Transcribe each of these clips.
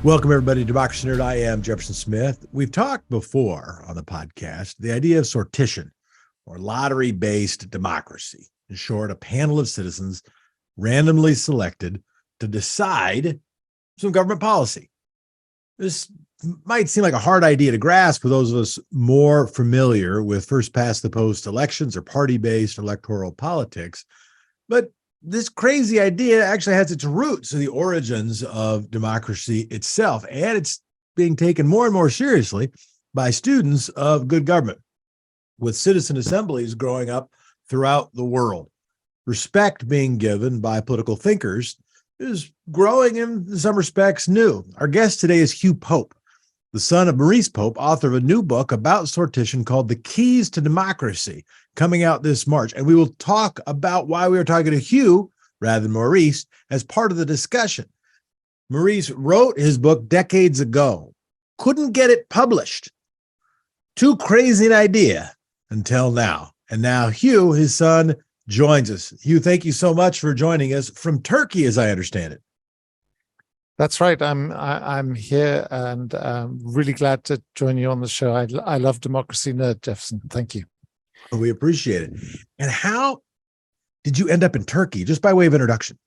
Welcome, everybody, to Democracy Nerd. I am Jefferson Smith. We've talked before on the podcast the idea of sortition, or lottery-based democracy. In short, a panel of citizens randomly selected to decide some government policy. This might seem like a hard idea to grasp for those of us more familiar with first-past-the-post elections or party-based electoral politics, but this crazy idea actually has its roots in the origins of democracy itself, and it's being taken more and more seriously by students of good government, with citizen assemblies growing up throughout the world. Respect being given by political thinkers is growing in some respects new. Our guest today is Hugh Pope, the son of Maurice Pope, author of a new book about sortition called The Keys to Democracy, coming out this March. And we will talk about why we are talking to Hugh rather than Maurice as part of the discussion. Maurice wrote his book decades ago, couldn't get it published. Too crazy an idea until now. And now Hugh, his son, joins us. Hugh, thank you so much for joining us from Turkey, as I understand it. That's right. I'm here and really glad to join you on the show. I love Democracy Nerd, Jefferson. Thank you. We appreciate it. And how did you end up in Turkey, just by way of introduction?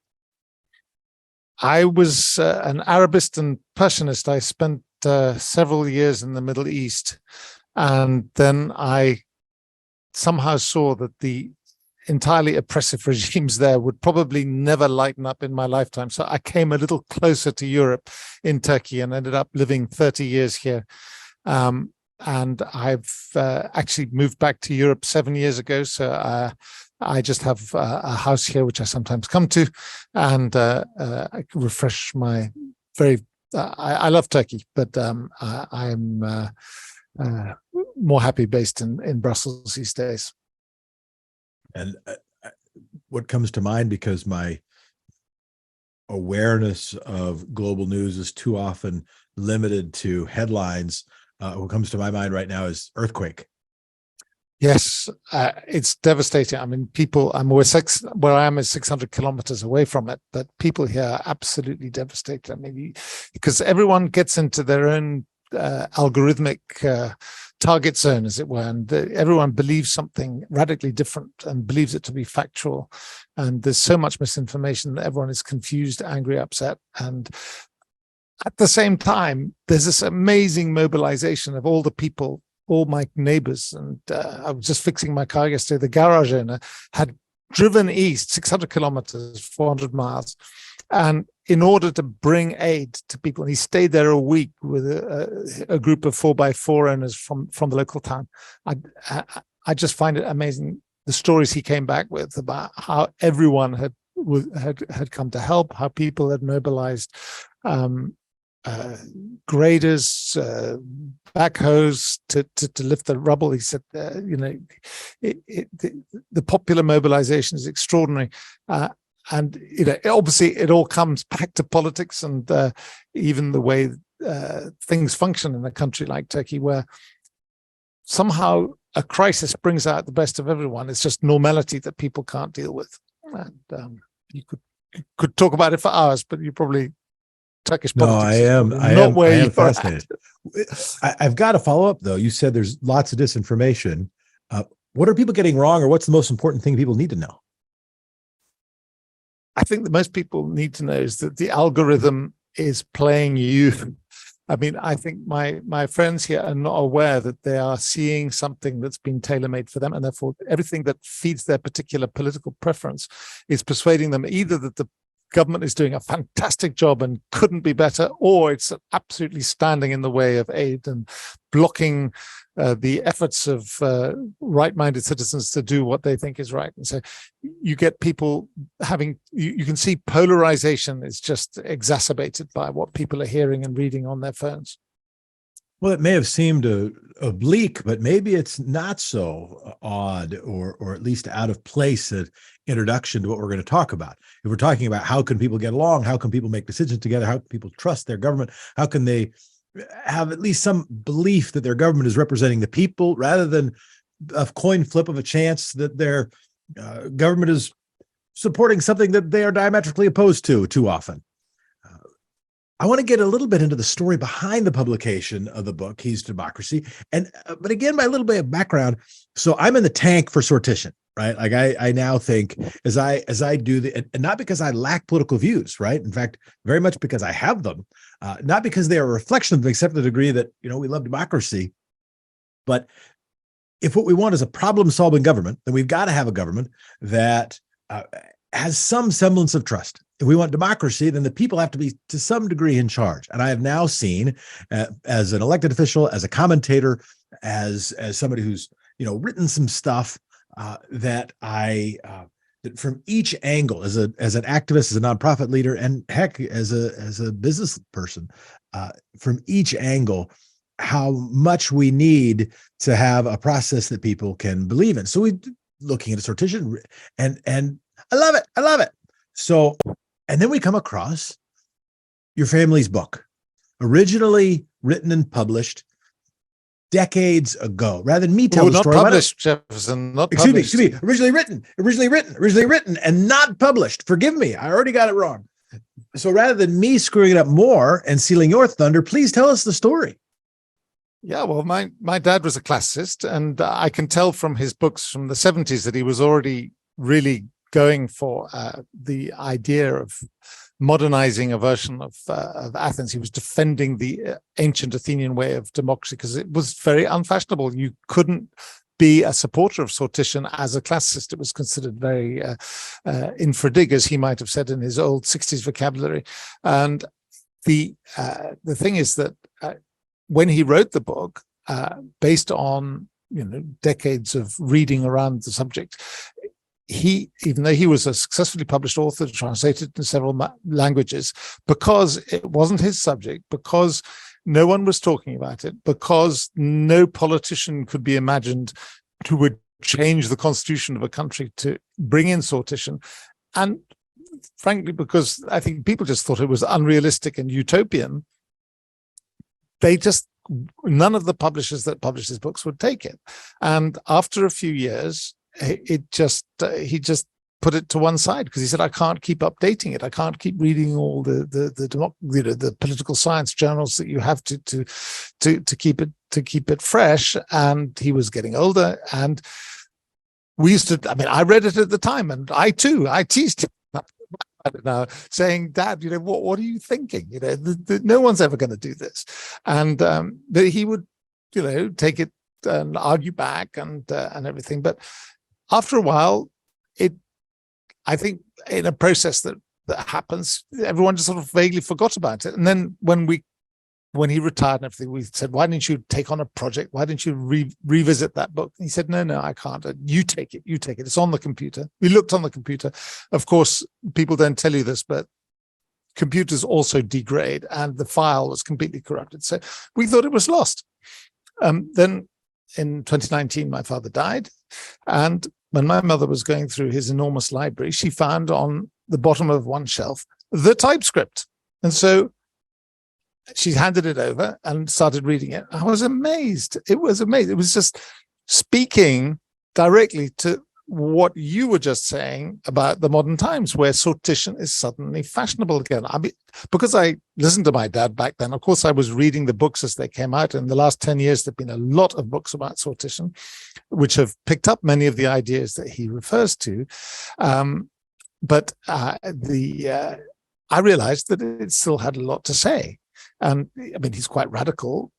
I was an Arabist and Persianist. I spent several years in the Middle East, and then I somehow saw that the entirely oppressive regimes there would probably never lighten up in my lifetime. So I came a little closer to Europe in Turkey and ended up living 30 years here. And I've actually moved back to Europe 7 years ago. So I just have a house here, which I sometimes come to, and I refresh my I love Turkey, but I'm more happy based in Brussels these days. And what comes to mind, because my awareness of global news is too often limited to headlines, what comes to my mind right now is earthquake. Yes, it's devastating. I mean, where I am is 600 kilometers away from it, but people here are absolutely devastated. I mean, because everyone gets into their own algorithmic target zone, as it were, and everyone believes something radically different and believes it to be factual. And there's so much misinformation that everyone is confused, angry, upset. And at the same time, there's this amazing mobilization of all the people, all my neighbors. And I was just fixing my car yesterday. The garage owner had driven east 600 kilometers, 400 miles, and in order to bring aid to people, and he stayed there a week with a group of 4x4 owners from the local town. I just find it amazing, the stories he came back with about how everyone had come to help, how people had mobilized graders, backhoes to lift the rubble. He said, the popular mobilization is extraordinary. And obviously it all comes back to politics and even the way things function in a country like Turkey, where somehow a crisis brings out the best of everyone. It's just normality that people can't deal with. And you could talk about it for hours, but you probably Turkish politics. No, I am fascinated. I've got to follow up though. You said there's lots of disinformation. What are people getting wrong, or what's the most important thing people need to know? I think that most people need to know is that the algorithm is playing you. I mean, I think my friends here are not aware that they are seeing something that's been tailor-made for them, and therefore everything that feeds their particular political preference is persuading them either that the government is doing a fantastic job and couldn't be better, or it's absolutely standing in the way of aid and blocking the efforts of right-minded citizens to do what they think is right. And so you get people having, you can see polarization is just exacerbated by what people are hearing and reading on their phones. Well, it may have seemed oblique, but maybe it's not so odd or at least out of place an introduction to what we're going to talk about. If we're talking about how can people get along, how can people make decisions together, how can people trust their government, how can they have at least some belief that their government is representing the people rather than a coin flip of a chance that their government is supporting something that they are diametrically opposed to too often. I want to get a little bit into the story behind the publication of the book, Keys to Democracy. And, but again, by a little bit of background. So I'm in the tank for sortition, right? Like I now think as I do and not because I lack political views, right? In fact, very much because I have them, not because they are a reflection of them, except to the degree that, we love democracy. But if what we want is a problem-solving government, then we've got to have a government that has some semblance of trust. If we want democracy, then the people have to be to some degree in charge. And I have now seen, as an elected official, as a commentator, as somebody who's written some stuff that that from each angle, as an activist, as a nonprofit leader, and heck, as a business person, from each angle, how much we need to have a process that people can believe in. So we're looking at a sortition, and I love it. I love it. So, and then we come across your family's book, originally written and published decades ago. Rather than me tell the story, not published, Jefferson. Not published. Excuse me. Originally written, and not published. Forgive me. I already got it wrong. So rather than me screwing it up more and stealing your thunder, please tell us the story. Yeah, well, my dad was a classicist, and I can tell from his books from the 70s that he was already really going for the idea of modernizing a version of Athens. He was defending the ancient Athenian way of democracy because it was very unfashionable. You couldn't be a supporter of sortition as a classicist. It was considered very infra dig, as he might have said in his old 60s vocabulary. And the thing is that when he wrote the book, based on decades of reading around the subject, even though he was a successfully published author, translated into several languages, because it wasn't his subject, because no one was talking about it, because no politician could be imagined who would change the constitution of a country to bring in sortition, and frankly, because I think people just thought it was unrealistic and utopian, none of the publishers that published his books would take it. And after a few years, he just put it to one side because he said, I can't keep updating it. I can't keep reading all the political science journals that you have to keep it fresh. And he was getting older, and we used to, I read it at the time, and I teased him now, saying, Dad, what are you thinking? No one's ever going to do this. And he would, take it and argue back and everything. But after a while, I think in a process that happens, everyone just sort of vaguely forgot about it. And then when he retired and everything, we said, why didn't you take on a project? Why didn't you revisit that book? And he said, no, I can't. You take it. It's on the computer. We looked on the computer. Of course, people don't tell you this, but computers also degrade, and the file was completely corrupted. So we thought it was lost. Then in 2019, my father died. And when my mother was going through his enormous library, she found on the bottom of one shelf the typescript. And so she handed it over and started reading it. I was amazed. It was amazing. It was just speaking directly to what you were just saying about the modern times, where sortition is suddenly fashionable again. Because I listened to my dad back then, of course, I was reading the books as they came out. In the last 10 years, there have been a lot of books about sortition, which have picked up many of the ideas that he refers to. But I realized that it still had a lot to say. And he's quite radical,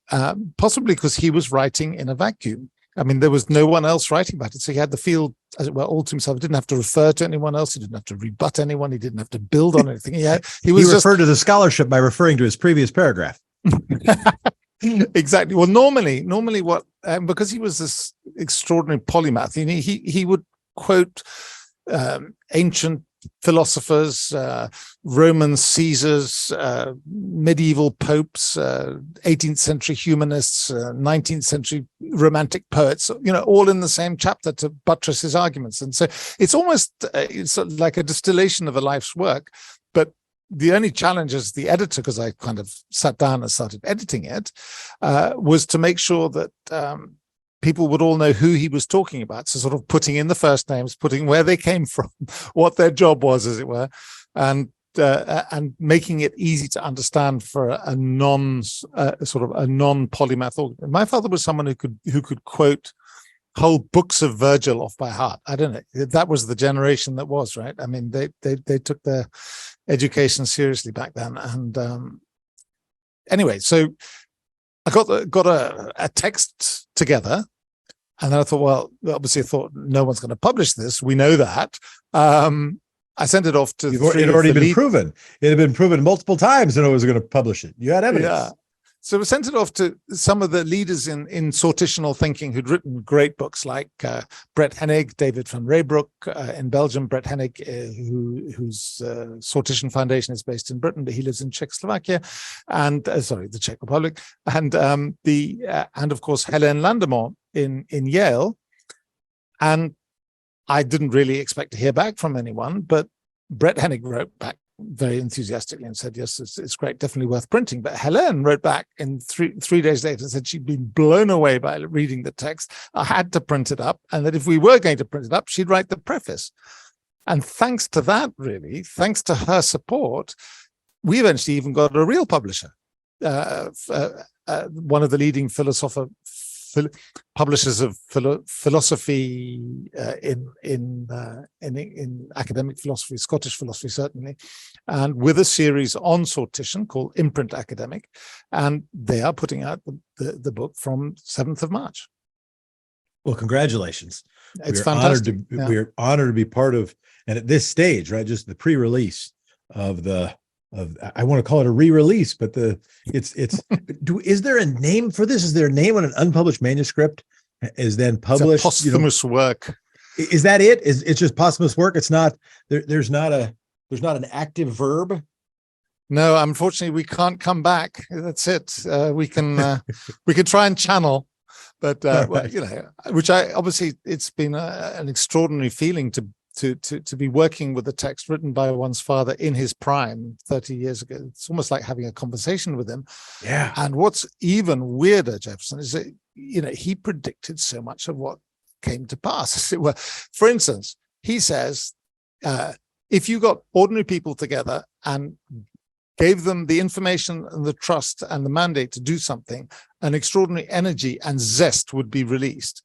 possibly because he was writing in a vacuum. There was no one else writing about it. So he had the field, as it were, all to himself. He didn't have to refer to anyone else. He didn't have to rebut anyone. He didn't have to build on anything. He referred to the scholarship by referring to his previous paragraph. Exactly. Well, normally what, because he was this extraordinary polymath, he would quote ancient philosophers, Roman Caesars, medieval popes, 18th century humanists, 19th century romantic poets, all in the same chapter to buttress his arguments. And so it's almost it's like a distillation of a life's work. But the only challenge as the editor, because I kind of sat down and started editing it, was to make sure that people would all know who he was talking about. So sort of putting in the first names, putting where they came from, what their job was, as it were. And making it easy to understand for a non-polymath. My father was someone who could quote whole books of Virgil off by heart. I don't know. That was the generation that was, right? I mean, they took their education seriously back then. And anyway, so I got a text together, and then I thought, well, obviously I thought no one's going to publish this. We know that. I sent it off to it had already been proven. It had been proven multiple times that I was going to publish it. You had evidence. Yeah. So we sent it off to some of the leaders in sortitional thinking who'd written great books, like Brett Hennig, David van Reybrouck in Belgium. Brett Hennig, whose Sortition Foundation is based in Britain, but he lives in Czechoslovakia, and the Czech Republic, and of course Hélène Landemont in Yale. And I didn't really expect to hear back from anyone, but Brett Hennig wrote back very enthusiastically and said, yes, it's great, definitely worth printing. But Hélène wrote back in three days later and said she'd been blown away by reading the text. I had to print it up, and that if we were going to print it up, she'd write the preface. And thanks to that, really, thanks to her support, we eventually even got a real publisher, one of the leading publishers of philosophy in academic philosophy, Scottish philosophy certainly, and with a series on sortition called Imprint Academic, and they are putting out the book from 7th of March. Well, congratulations! It's fantastic. We are honored to be part of, and at this stage, right, just the pre-release of I want to call it a re-release, but is there a name for this? Is there a name when an unpublished manuscript is then published? It's a posthumous work. Is that it? It's just posthumous work? It's not there's not an active verb? No, unfortunately we can't come back. That's it. We can try and channel, but well, which obviously it's been an extraordinary feeling to be working with a text written by one's father in his prime 30 years ago. It's almost like having a conversation with him. Yeah. And what's even weirder, Jefferson, is that, he predicted so much of what came to pass, as it were. For instance, he says, if you got ordinary people together and gave them the information and the trust and the mandate to do something, an extraordinary energy and zest would be released.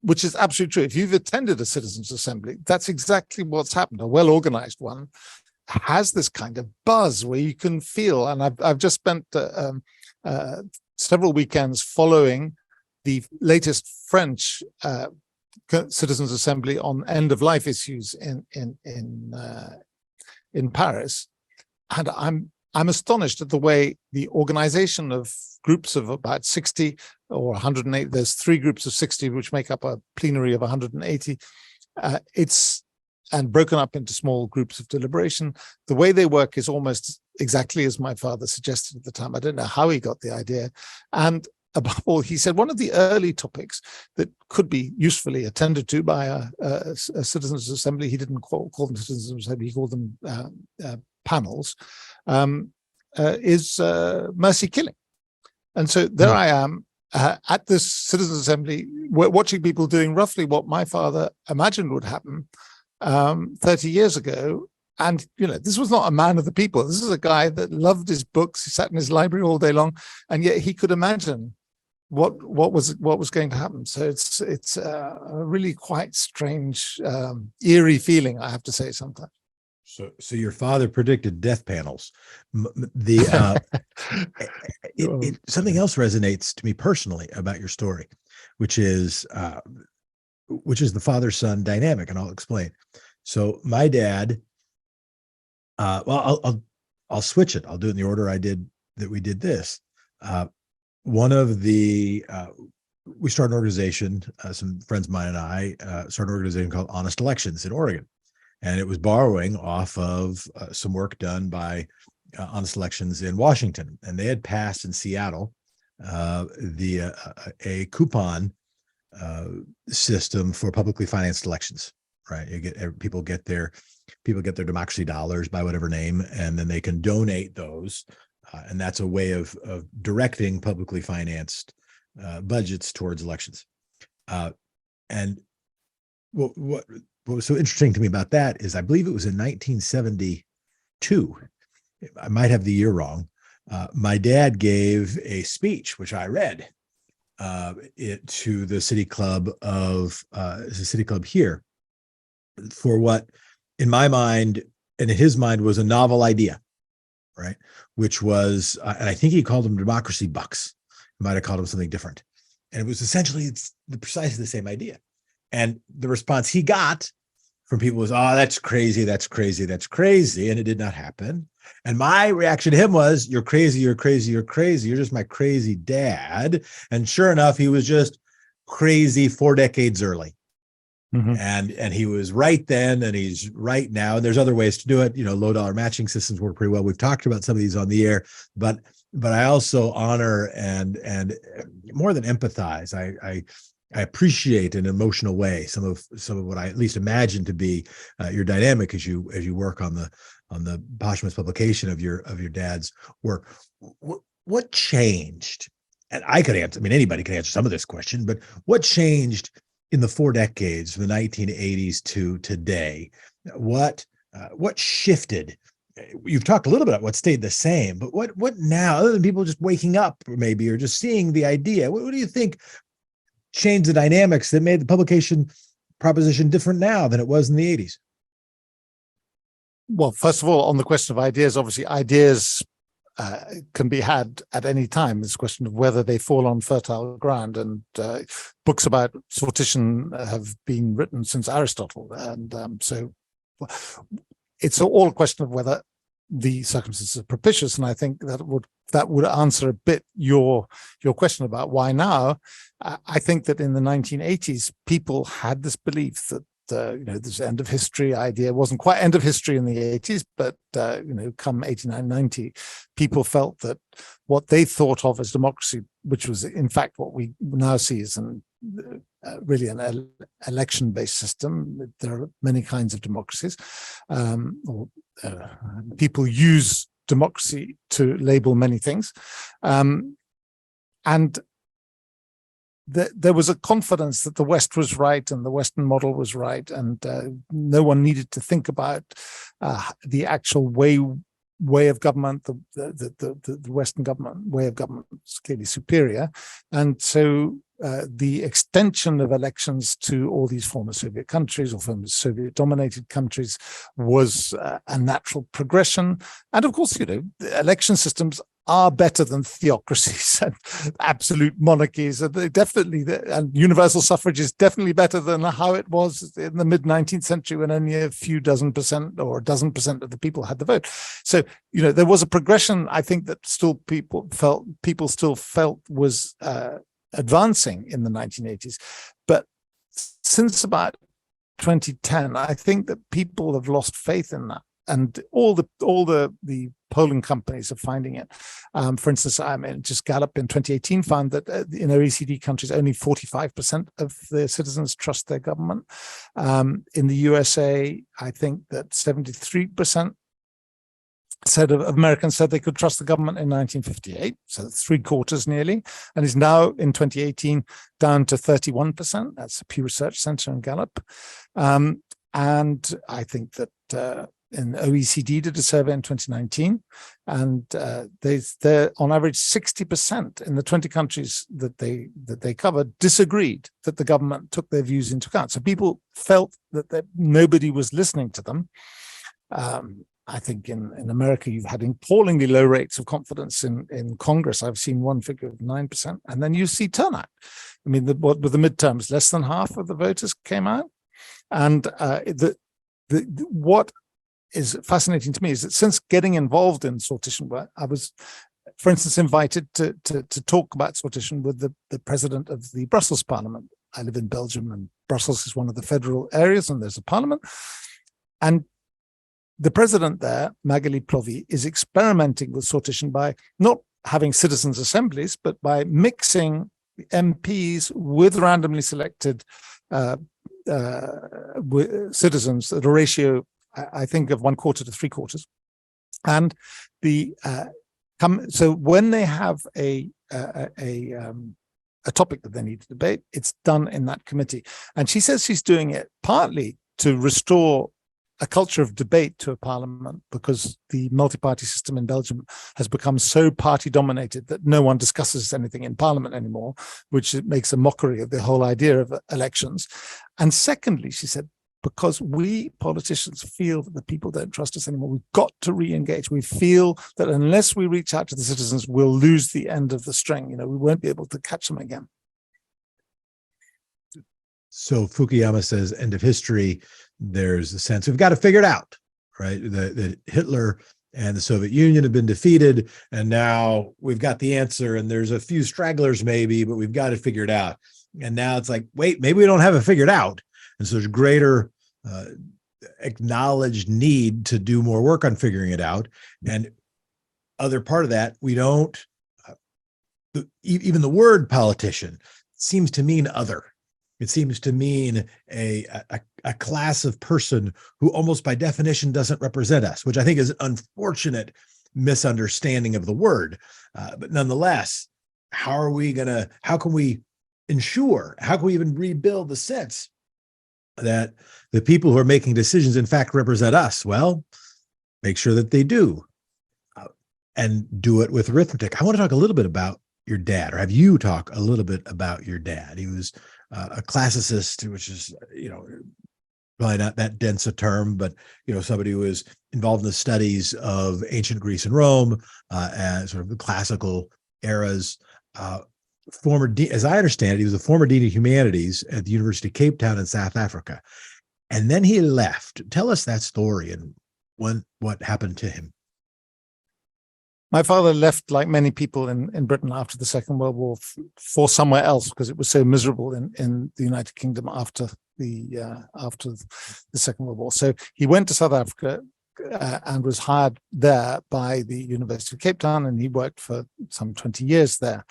Which is absolutely true. If you've attended a citizens' assembly, that's exactly what's happened. A well-organized one has this kind of buzz where you can feel, and I've just spent several weekends following the latest French citizens' assembly on end-of-life issues in Paris, and I'm astonished at the way the organization of groups of about 60 or 180, there's 3 groups of 60 which make up a plenary of 180. And broken up into small groups of deliberation. The way they work is almost exactly as my father suggested at the time. I don't know how he got the idea. And above all, he said one of the early topics that could be usefully attended to by a citizens' assembly, he didn't call them citizens' assembly, he called them panels, is mercy killing. And so there I am at this citizens' assembly, watching people doing roughly what my father imagined would happen 30 years ago. And, this was not a man of the people. This is a guy that loved his books. He sat in his library all day long, and yet he could imagine what was going to happen. So it's a really quite strange, eerie feeling, I have to say sometimes. So your father predicted death panels. Something else resonates to me personally about your story, which is the father-son dynamic, and I'll explain. So my dad, I'll switch it. I'll do it in the order we did this. One of we started an organization, some friends of mine and I started an organization called Honest Elections in Oregon. And it was borrowing off of some work done by Honest Elections in Washington. And they had passed in Seattle a coupon system for publicly financed elections, right? People get their democracy dollars by whatever name, and then they can donate those. And that's a way of directing publicly financed budgets towards elections. And what what was so interesting to me about that is I believe it was in 1972. I might have the year wrong. My dad gave a speech, which I read to the city club here for what, in my mind and in his mind, was a novel idea, right? Which was, and I think he called them democracy bucks. He might have called them something different. And it was essentially precisely the same idea. And the response he got from people was, oh, that's crazy, that's crazy, that's crazy. And it did not happen. And my reaction to him was, you're crazy, you're crazy, you're crazy. You're just my crazy dad. And sure enough, he was just crazy 4 decades early. Mm-hmm. And he was right then, and he's right now. And there's other ways to do it. Low dollar matching systems work pretty well. We've talked about some of these on the air, but I also honor and more than empathize. I appreciate in an emotional way some of what I at least imagine to be your dynamic as you work on the posthumous publication of your dad's work. What changed? And I could answer. I mean, anybody can answer some of this question, but what changed in the 4 decades from the 1980s to today? What shifted? You've talked a little bit about what stayed the same, but what now, other than people just waking up maybe or just seeing the idea, what do you think changed the dynamics that made the publication proposition different now than it was in the 80s? Well, first of all, on the question of ideas, obviously ideas can be had at any time. It's a question of whether they fall on fertile ground, and books about sortition have been written since Aristotle, and so it's all a question of whether the circumstances are propitious. And I think that would answer a bit your question about why now. I think that in the 1980s, people had this belief that this end of history idea wasn't quite end of history in the 80s, but come 89, 90, people felt that what they thought of as democracy, which was in fact what we now see as really an election-based system. There are many kinds of democracies. People use democracy to label many things, and there was a confidence that the West was right and the Western model was right, and no one needed to think about the actual way of government. The Western government way of government is clearly superior, and so the extension of elections to all these former Soviet countries or former Soviet-dominated countries was a natural progression. And of course, election systems are better than theocracies and absolute monarchies. And and universal suffrage is definitely better than how it was in the mid-19th century, when only a few dozen percent or a dozen percent of the people had the vote. So, there was a progression, I think, that people still felt was advancing in the 1980s. But since about 2010, I think that people have lost faith in that. And all the polling companies are finding it. For instance, just Gallup in 2018 found that in OECD countries, only 45% of the citizens trust their government. In the USA, I think that 73% of Americans said they could trust the government in 1958, so 3/4 nearly, and is now in 2018 down to 31%. That's a Pew Research Center and Gallup. And I think that in OECD did a survey in 2019, and they're on average 60% in the 20 countries that they covered disagreed that the government took their views into account. So people felt that nobody was listening to them. I think in America, you've had appallingly low rates of confidence in Congress. I've seen one figure of 9%, and then you see turnout. I mean, what with the midterms, less than half of the voters came out, and what is fascinating to me is that since getting involved in sortition work, I was, for instance, invited to talk about sortition with the president of the Brussels Parliament. I live in Belgium, and Brussels is one of the federal areas, and there's a parliament. And the president there, Magali Plovy, is experimenting with sortition by not having citizens' assemblies, but by mixing MPs with randomly selected citizens at a ratio, I think, of 1/4 to 3/4. And so when they have a topic that they need to debate, it's done in that committee. And she says she's doing it partly to restore a culture of debate to a parliament, because the multi-party system in Belgium has become so party-dominated that no one discusses anything in parliament anymore, which makes a mockery of the whole idea of elections. And secondly, she said, because we politicians feel that the people don't trust us anymore, we've got to re-engage. We feel that unless we reach out to the citizens, we'll lose the end of the string. We won't be able to catch them again. So Fukuyama says, end of history. There's a sense we've got to figure it out, right? That Hitler and the Soviet Union have been defeated, and now we've got the answer, and there's a few stragglers maybe, but we've got to figure it out. And now it's like, wait, maybe we don't have it figured out. And so there's greater acknowledged need to do more work on figuring it out. And other part of that, we don't, even the word politician seems to mean other. It seems to mean a class of person who almost by definition doesn't represent us, which I think is an unfortunate misunderstanding of the word. But nonetheless, how can we even rebuild the sense that the people who are making decisions in fact represent us? Well, make sure that they do, and do it with arithmetic. I want to talk a little bit about your dad, or have you talk a little bit about your dad. He was a classicist, which is, probably not that dense a term, but, somebody who was involved in the studies of ancient Greece and Rome, as sort of the classical eras. As I understand it, he was a former dean of humanities at the University of Cape Town in South Africa. And then he left. Tell us that story and what happened to him. My father left, like many people in Britain after the Second World War, for somewhere else, because it was so miserable in the United Kingdom after the Second World War. So he went to South Africa and was hired there by the University of Cape Town, and he worked for some 20 years there.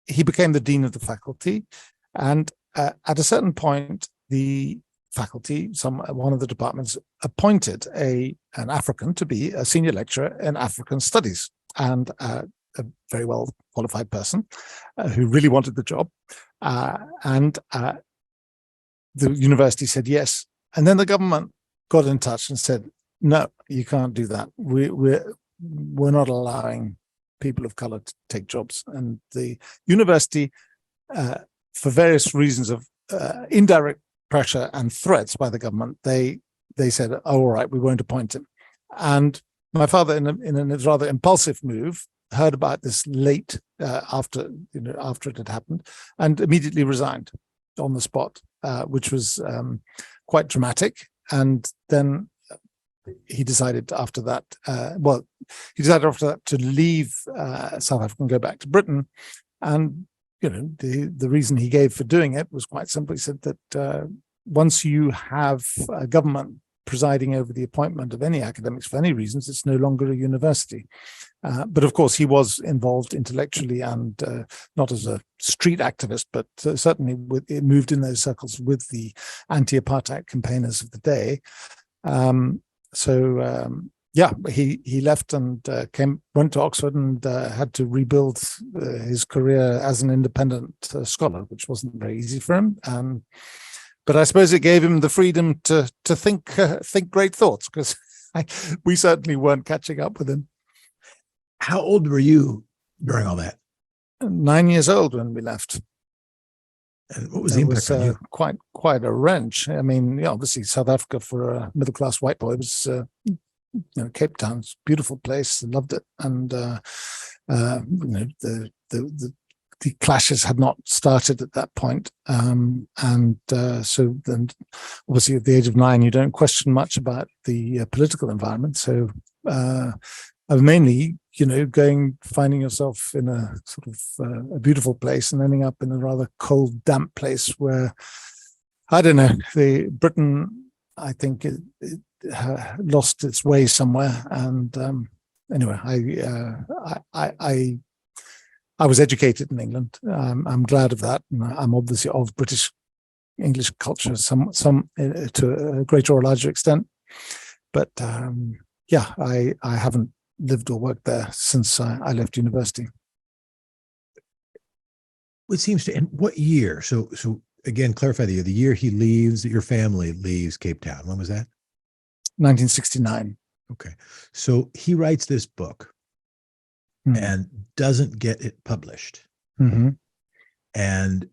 He became the dean of the faculty, and at a certain point, the faculty, one of the departments, appointed an African to be a senior lecturer in African studies, and a very well qualified person who really wanted the job. And the university said yes. And then the government got in touch and said, no, you can't do that. We're not allowing people of color to take jobs. And the university, for various reasons of indirect pressure and threats by the government, they said, oh, all right, we won't appoint him. And my father, in a rather impulsive move, heard about this late after it had happened, and immediately resigned on the spot, which was quite dramatic. And then he decided after that, to leave South Africa and go back to Britain. And the reason he gave for doing it was quite simple. He said that once you have a government presiding over the appointment of any academics for any reasons, it's no longer a university. But of course, he was involved intellectually and not as a street activist, but certainly it moved in those circles with the anti-apartheid campaigners of the day. He left and went to Oxford and had to rebuild his career as an independent scholar, which wasn't very easy for him. But I suppose it gave him the freedom to think great thoughts, because we certainly weren't catching up with him. How old were you during all that? 9 years old when we lleft. And what was the impact on you? Quite a wrench. I mean, obviously South Africa for a middle-class white boy was, Cape Town's a beautiful place. I loved it, and the clashes had not started at that point. So then, obviously, at the age of 9, you don't question much about the political environment. So I was mainly, finding yourself in a sort of a beautiful place and ending up in a rather cold, damp place where, I don't know, Britain, I think, it lost its way somewhere. And anyway, I was educated in England. I'm glad of that. And I'm obviously of British English culture, some to a greater or larger extent. But I haven't lived or worked there since I left university. It seems to. And what year? So again, clarify the year. The year he leaves, your family leaves Cape Town. When was that? 1969. Okay. So he writes this book and doesn't get it published. Mm-hmm. And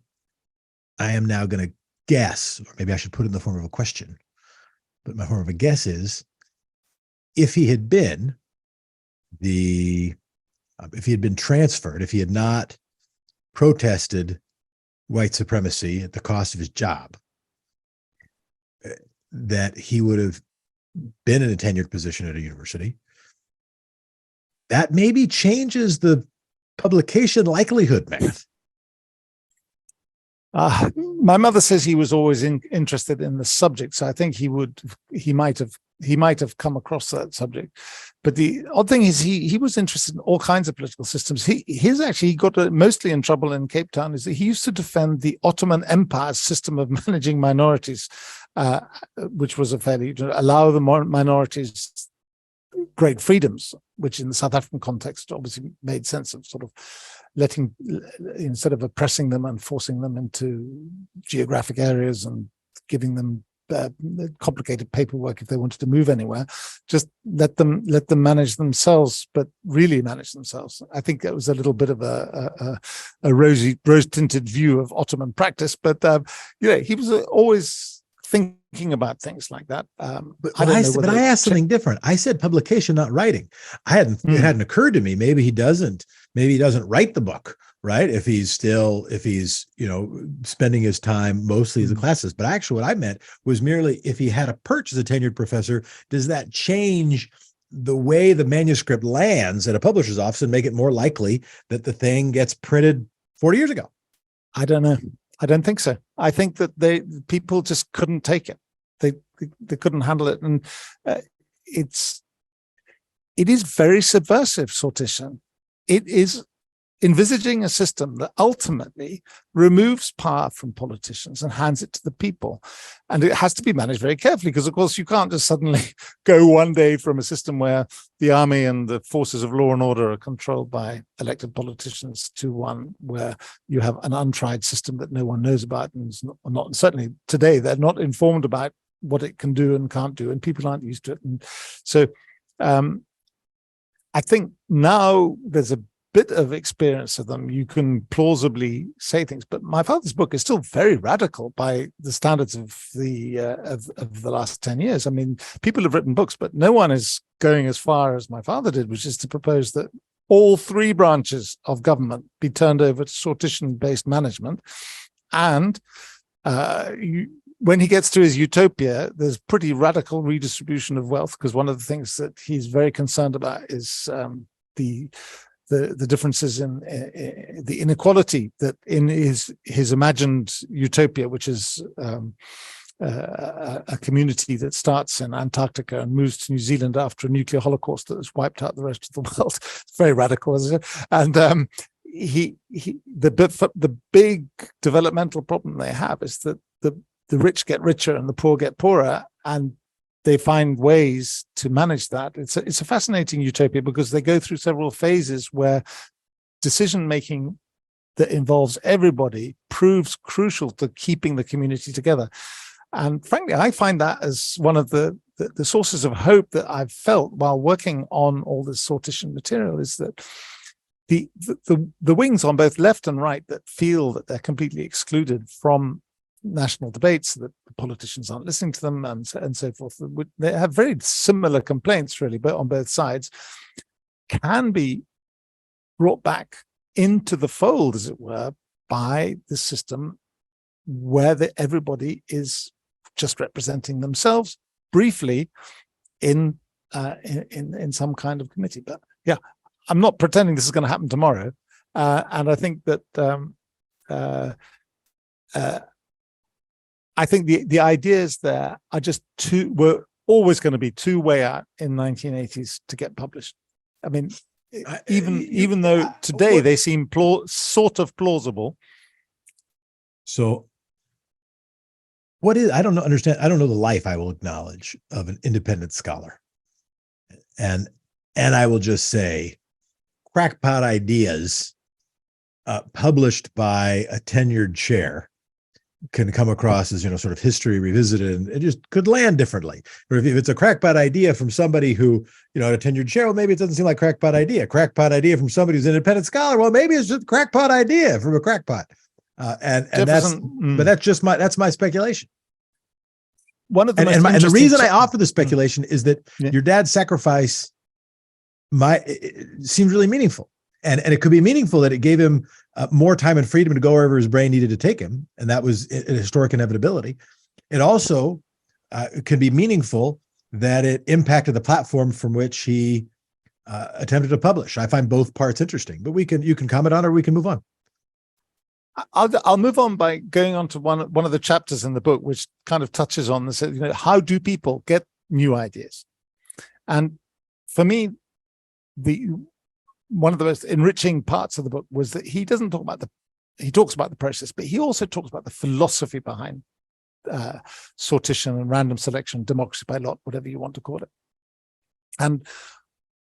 I am now going to guess, or maybe I should put it in the form of a question, but my form of a guess is, if he had been transferred, if he had not protested white supremacy at the cost of his job, that he would have been in a tenured position at a university. That maybe changes the publication likelihood math. My mother says he was always interested in the subject, so I think he might have come across that subject. But the odd thing is he was interested in all kinds of political systems. He got mostly in trouble in Cape Town is that he used to defend the Ottoman Empire's system of managing minorities, which was allow the minorities great freedoms, which in the South African context obviously made sense of sort of letting, instead of oppressing them and forcing them into geographic areas and giving them complicated paperwork if they wanted to move anywhere, just let them manage themselves, but really manage themselves. I think that was a little bit of a rose-tinted view of Ottoman practice, but he was always thinking about things like that. But I asked something different. I said publication, not writing. It hadn't occurred to me. Maybe he doesn't write the book, right? If he's spending his time mostly as a classicist. But actually what I meant was merely, if he had a perch as a tenured professor, does that change the way the manuscript lands at a publisher's office and make it more likely that the thing gets printed 40 years ago? I don't know. I don't think so. I think that people just couldn't take it. They couldn't handle it, and it is very subversive. Sortition. It is envisaging a system that ultimately removes power from politicians and hands it to the people, and it has to be managed very carefully because, of course, you can't just suddenly go one day from a system where the army and the forces of law and order are controlled by elected politicians to one where you have an untried system that no one knows about, and is not certainly today they're not informed about what it can do and can't do, and people aren't used to it. And so I think now there's a bit of experience of them, you can plausibly say things. But my father's book is still very radical by the standards of the last 10 years. I mean, people have written books, but no one is going as far as my father did, which is to propose that all three branches of government be turned over to sortition-based management. And when he gets to his utopia, there's pretty radical redistribution of wealth, because one of the things that he's very concerned about is the differences in the inequality that in his imagined utopia, which is a community that starts in Antarctica and moves to New Zealand after a nuclear holocaust that has wiped out the rest of the world. It's very radical, isn't it? And the big developmental problem they have is that the rich get richer and the poor get poorer, and they find ways to manage that. It's a fascinating utopia because they go through several phases where decision-making that involves everybody proves crucial to keeping the community together. And frankly, I find that as one of the sources of hope that I've felt while working on all this sortition material, is that the wings on both left and right that feel that they're completely excluded from national debates, that the politicians aren't listening to them, and so forth. They have very similar complaints, really, but on both sides, can be brought back into the fold, as it were, by the system where everybody is just representing themselves briefly in some kind of committee. But yeah, I'm not pretending this is going to happen tomorrow, and I think that. I think the ideas there are just were always going to be too way out in 1980s to get published. I mean, even though today they seem sort of plausible. So I don't understand. I don't know the life I will acknowledge of an independent scholar. And I will just say, crackpot ideas published by a tenured chair can come across as, sort of history revisited, and it just could land differently. Or if it's a crackpot idea from somebody who, a tenured chair, well, maybe it doesn't seem like crackpot idea. Crackpot idea from somebody who's an independent scholar, well, maybe it's just a crackpot idea from a crackpot. And that's my speculation. One of the and the reason I offer the speculation is that your dad's sacrifice seems really meaningful. And it could be meaningful that it gave him more time and freedom to go wherever his brain needed to take him. And that was a historic inevitability. It also could be meaningful that it impacted the platform from which he attempted to publish. I find both parts interesting, but you can comment on it, or we can move on. I'll move on by going on to one of the chapters in the book, which kind of touches on this, how do people get new ideas? And for me, one of the most enriching parts of the book was that he talks about the process, but he also talks about the philosophy behind sortition and random selection, democracy by lot, whatever you want to call it. And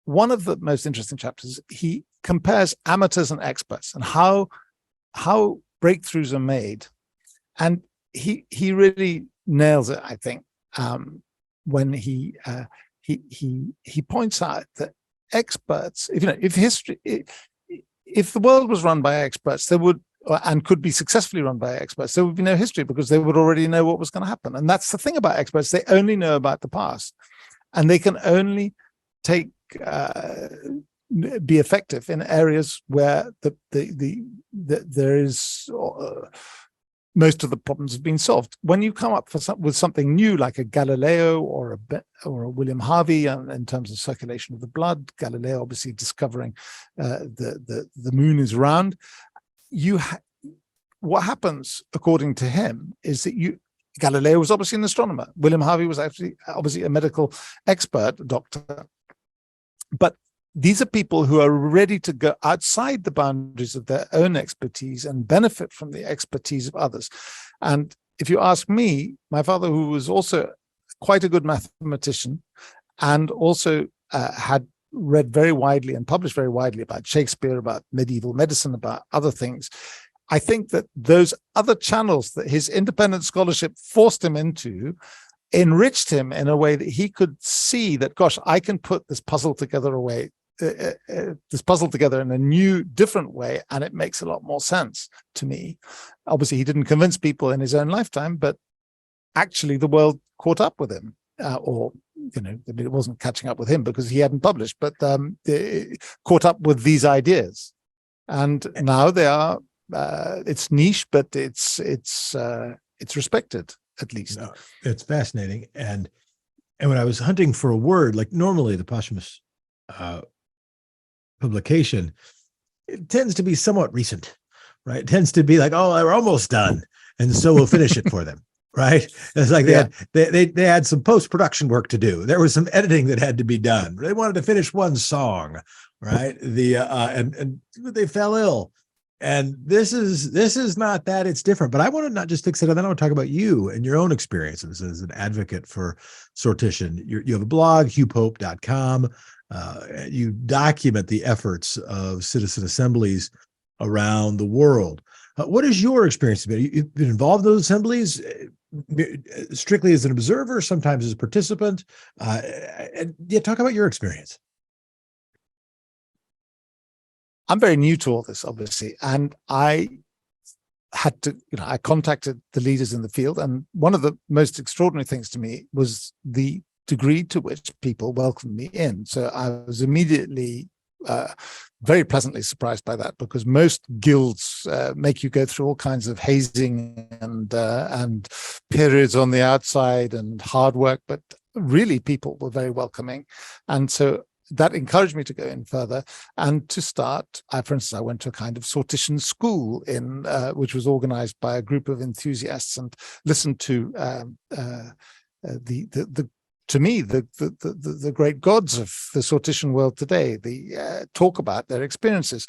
one of the most interesting chapters, he compares amateurs and experts and how breakthroughs are made. And he really nails it, I think, when he points out that experts, if the world was run by experts, there would, and could be successfully run by experts, there would be no history, because they would already know what was going to happen. And that's the thing about experts. They only know about the past, and they can only be effective in areas where there is most of the problems have been solved. When you come up with something new, like a Galileo or a William Harvey, in terms of circulation of the blood, Galileo obviously discovering the moon is round. What happens, according to him, is that Galileo was obviously an astronomer. William Harvey was actually obviously a medical expert, doctor. But these are people who are ready to go outside the boundaries of their own expertise and benefit from the expertise of others. And if you ask me, my father, who was also quite a good mathematician and also had read very widely and published very widely about Shakespeare, about medieval medicine, about other things, I think that those other channels that his independent scholarship forced him into enriched him in a way that he could see that, gosh, I can put this puzzle together in a new, different way, and it makes a lot more sense to me. Obviously, he didn't convince people in his own lifetime, but actually the world caught up with him, it wasn't catching up with him because he hadn't published, but caught up with these ideas. And now they are, it's niche, but it's respected, at least. No, it's fascinating. And when I was hunting for a word, like normally the posthumous publication, it tends to be somewhat recent, right? It tends to be like, oh, we're almost done, and so we'll finish it for them, right? It's like they had some post-production work to do. There was some editing that had to be done. They wanted to finish one song, right? And they fell ill. And this is not that, it's different. But I want to not just fix it, and then I want to talk about you and your own experiences as an advocate for sortition. You have a blog, hughpope.com. You document the efforts of citizen assemblies around the world. What is your experience been? You've been involved in those assemblies strictly as an observer, sometimes as a participant. Talk about your experience. I'm very new to all this, obviously, and I had to, I contacted the leaders in the field, and one of the most extraordinary things to me was the degree to which people welcomed me in. So I was immediately very pleasantly surprised by that, because most guilds make you go through all kinds of hazing and periods on the outside and hard work, but really people were very welcoming. And so that encouraged me to go in further and to start. For instance, I went to a kind of sortition school which was organized by a group of enthusiasts, and listened to to me, the great gods of the sortition world today. Talk about their experiences,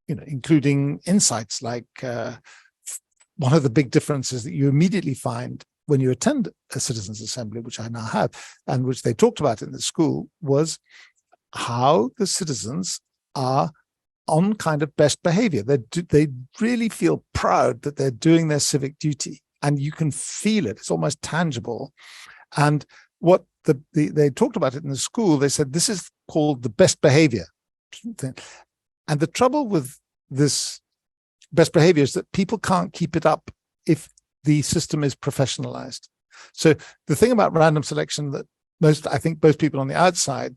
including insights like one of the big differences that you immediately find when you attend a citizens' assembly, which I now have, and which they talked about in the school, was how the citizens are on kind of best behavior. They really feel proud that they're doing their civic duty, and you can feel it. It's almost tangible. And what they talked about it in the school, they said this is called the best behavior. And the trouble with this best behavior is that people can't keep it up if the system is professionalized. So the thing about random selection that I think most people on the outside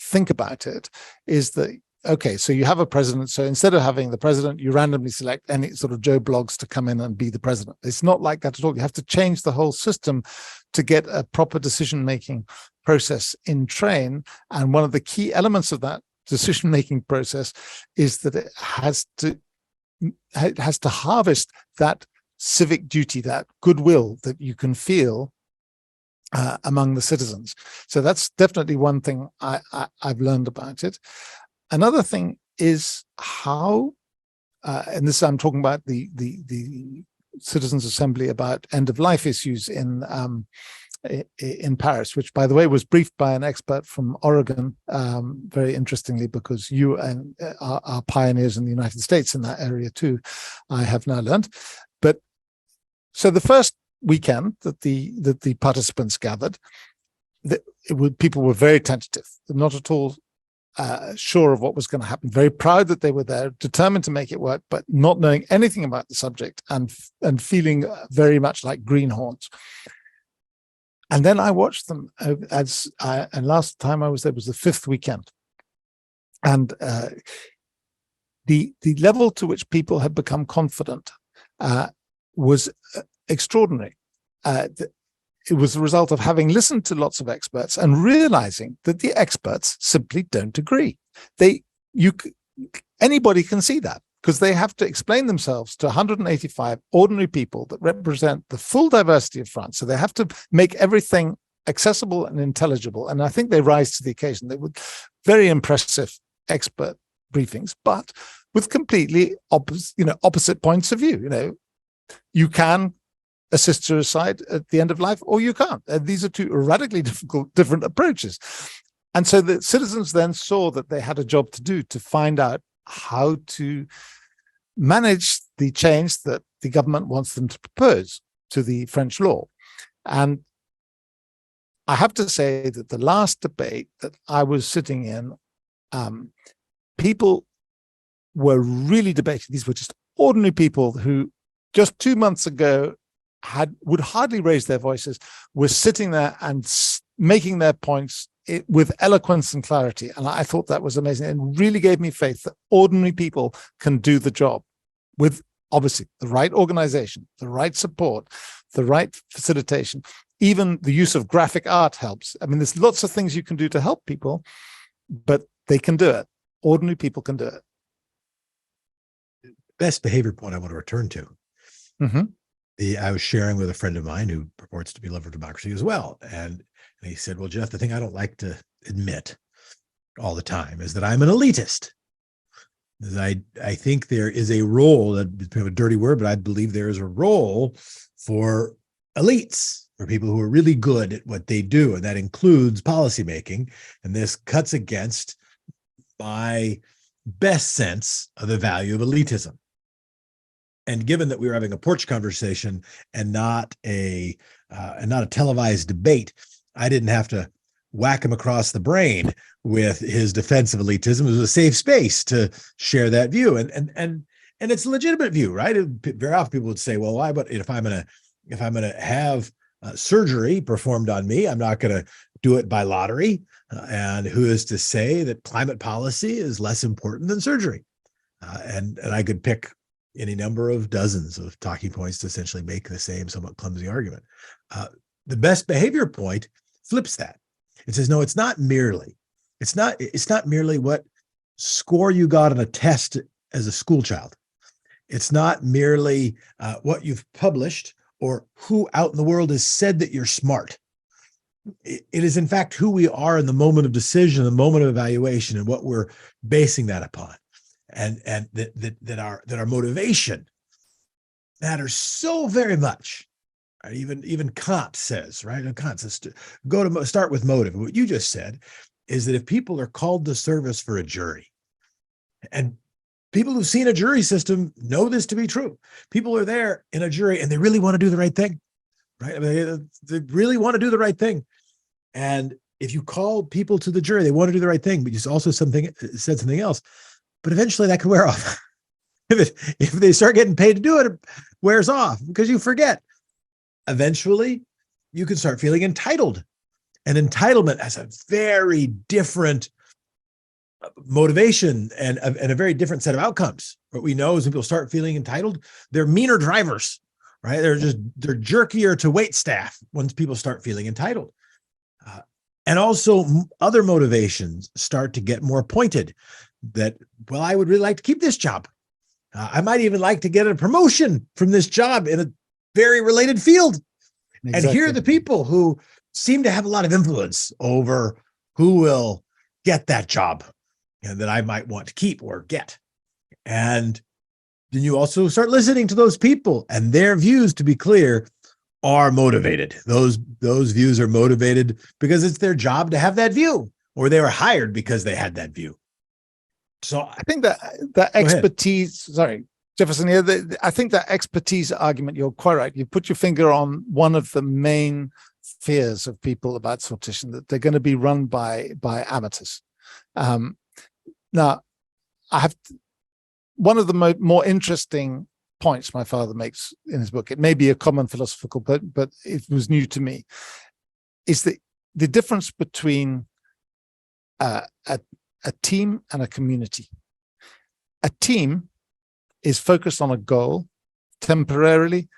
think about it is that, okay, so you have a president. So instead of having the president, you randomly select any sort of Joe Bloggs to come in and be the president. It's not like that at all. You have to change the whole system to get a proper decision-making process in train. And one of the key elements of that decision-making process is that it has to harvest that civic duty, that goodwill that you can feel among the citizens. So that's definitely one thing I've learned about it. Another thing is how, and this I'm talking about the Citizens' Assembly about end-of-life issues in Paris, which, by the way, was briefed by an expert from Oregon, very interestingly, because you and are pioneers in the United States in that area too, I have now learned. But so the first weekend that the participants gathered, people were very tentative, not at all sure of what was going to happen, very proud that they were there, determined to make it work, but not knowing anything about the subject and feeling very much like greenhorns. And then I watched them and last time I was there was the fifth weekend. And the level to which people had become confident was extraordinary. It was the result of having listened to lots of experts and realizing that the experts simply don't agree. Anybody can see that, because they have to explain themselves to 185 ordinary people that represent the full diversity of France. So they have to make everything accessible and intelligible. And I think they rise to the occasion. They were very impressive expert briefings, but with completely opposite points of view. You can assist suicide at the end of life, or you can't. These are two radically different approaches. And so the citizens then saw that they had a job to do to find out how to manage the change that the government wants them to propose to the French law. And I have to say that the last debate that I was sitting in, people were really debating. These were just ordinary people who just 2 months ago would hardly raise their voices, were sitting there and making their points with eloquence and clarity. And I thought that was amazing, and really gave me faith that ordinary people can do the job with, obviously, the right organization, the right support, the right facilitation. Even the use of graphic art helps. I mean, there's lots of things you can do to help people, but they can do it. Ordinary people can do it. Best behavior point I want to return to. Mm-hmm. I was sharing with a friend of mine who purports to be a lover of democracy as well. And he said, well, Jeff, the thing I don't like to admit all the time is that I'm an elitist. I think there is a role, that's a dirty word, but I believe there is a role for elites, for people who are really good at what they do. And that includes policymaking. And this cuts against my best sense of the value of elitism. And given that we were having a porch conversation and not a televised debate, I didn't have to whack him across the brain with his defense of elitism. It was a safe space to share that view, and it's a legitimate view, right? Very often people would say, "Well, why? But if I'm gonna have surgery performed on me, I'm not gonna do it by lottery." And who is to say that climate policy is less important than surgery? And I could pick any number of dozens of talking points to essentially make the same somewhat clumsy argument. The best behavior point flips that. It says, no, it's not merely what score you got on a test as a school child. It's not merely what you've published or who out in the world has said that you're smart. It is, in fact, who we are in the moment of decision, the moment of evaluation, and what we're basing that upon. And that our motivation matters so very much. Right? Even Kant says, right? And Kant says start with motive. What you just said is that if people are called to service for a jury, and People who've seen a jury system know this to be true. People are there in a jury and they really want to do the right thing, right? I mean, they really want to do the right thing. And if you call people to the jury, they want to do the right thing, but you also said something else. But eventually that could wear off. If they start getting paid to do it, it wears off because you forget. Eventually, you can start feeling entitled. And entitlement has a very different motivation and a very different set of outcomes. What we know is when people start feeling entitled, they're meaner drivers, right? They're jerkier to wait staff once people start feeling entitled. And also other motivations start to get more pointed that, well, I would really like to keep this job. I might even like to get a promotion from this job in a very related field. Exactly. And here are the people who seem to have a lot of influence over who will get that job and that I might want to keep or get. And then you also start listening to those people, and their views, to be clear, are motivated. Those views are motivated because it's their job to have that view, or they were hired because they had that view. So I think that expertise, sorry, Jefferson, I think that expertise argument, you're quite right. You put your finger on one of the main fears of people about sortition, that they're going to be run by amateurs. Now, I have one of the more interesting points my father makes in his book. It may be a common philosophical, but it was new to me. Is the difference between a team and a community. A team is focused on a goal temporarily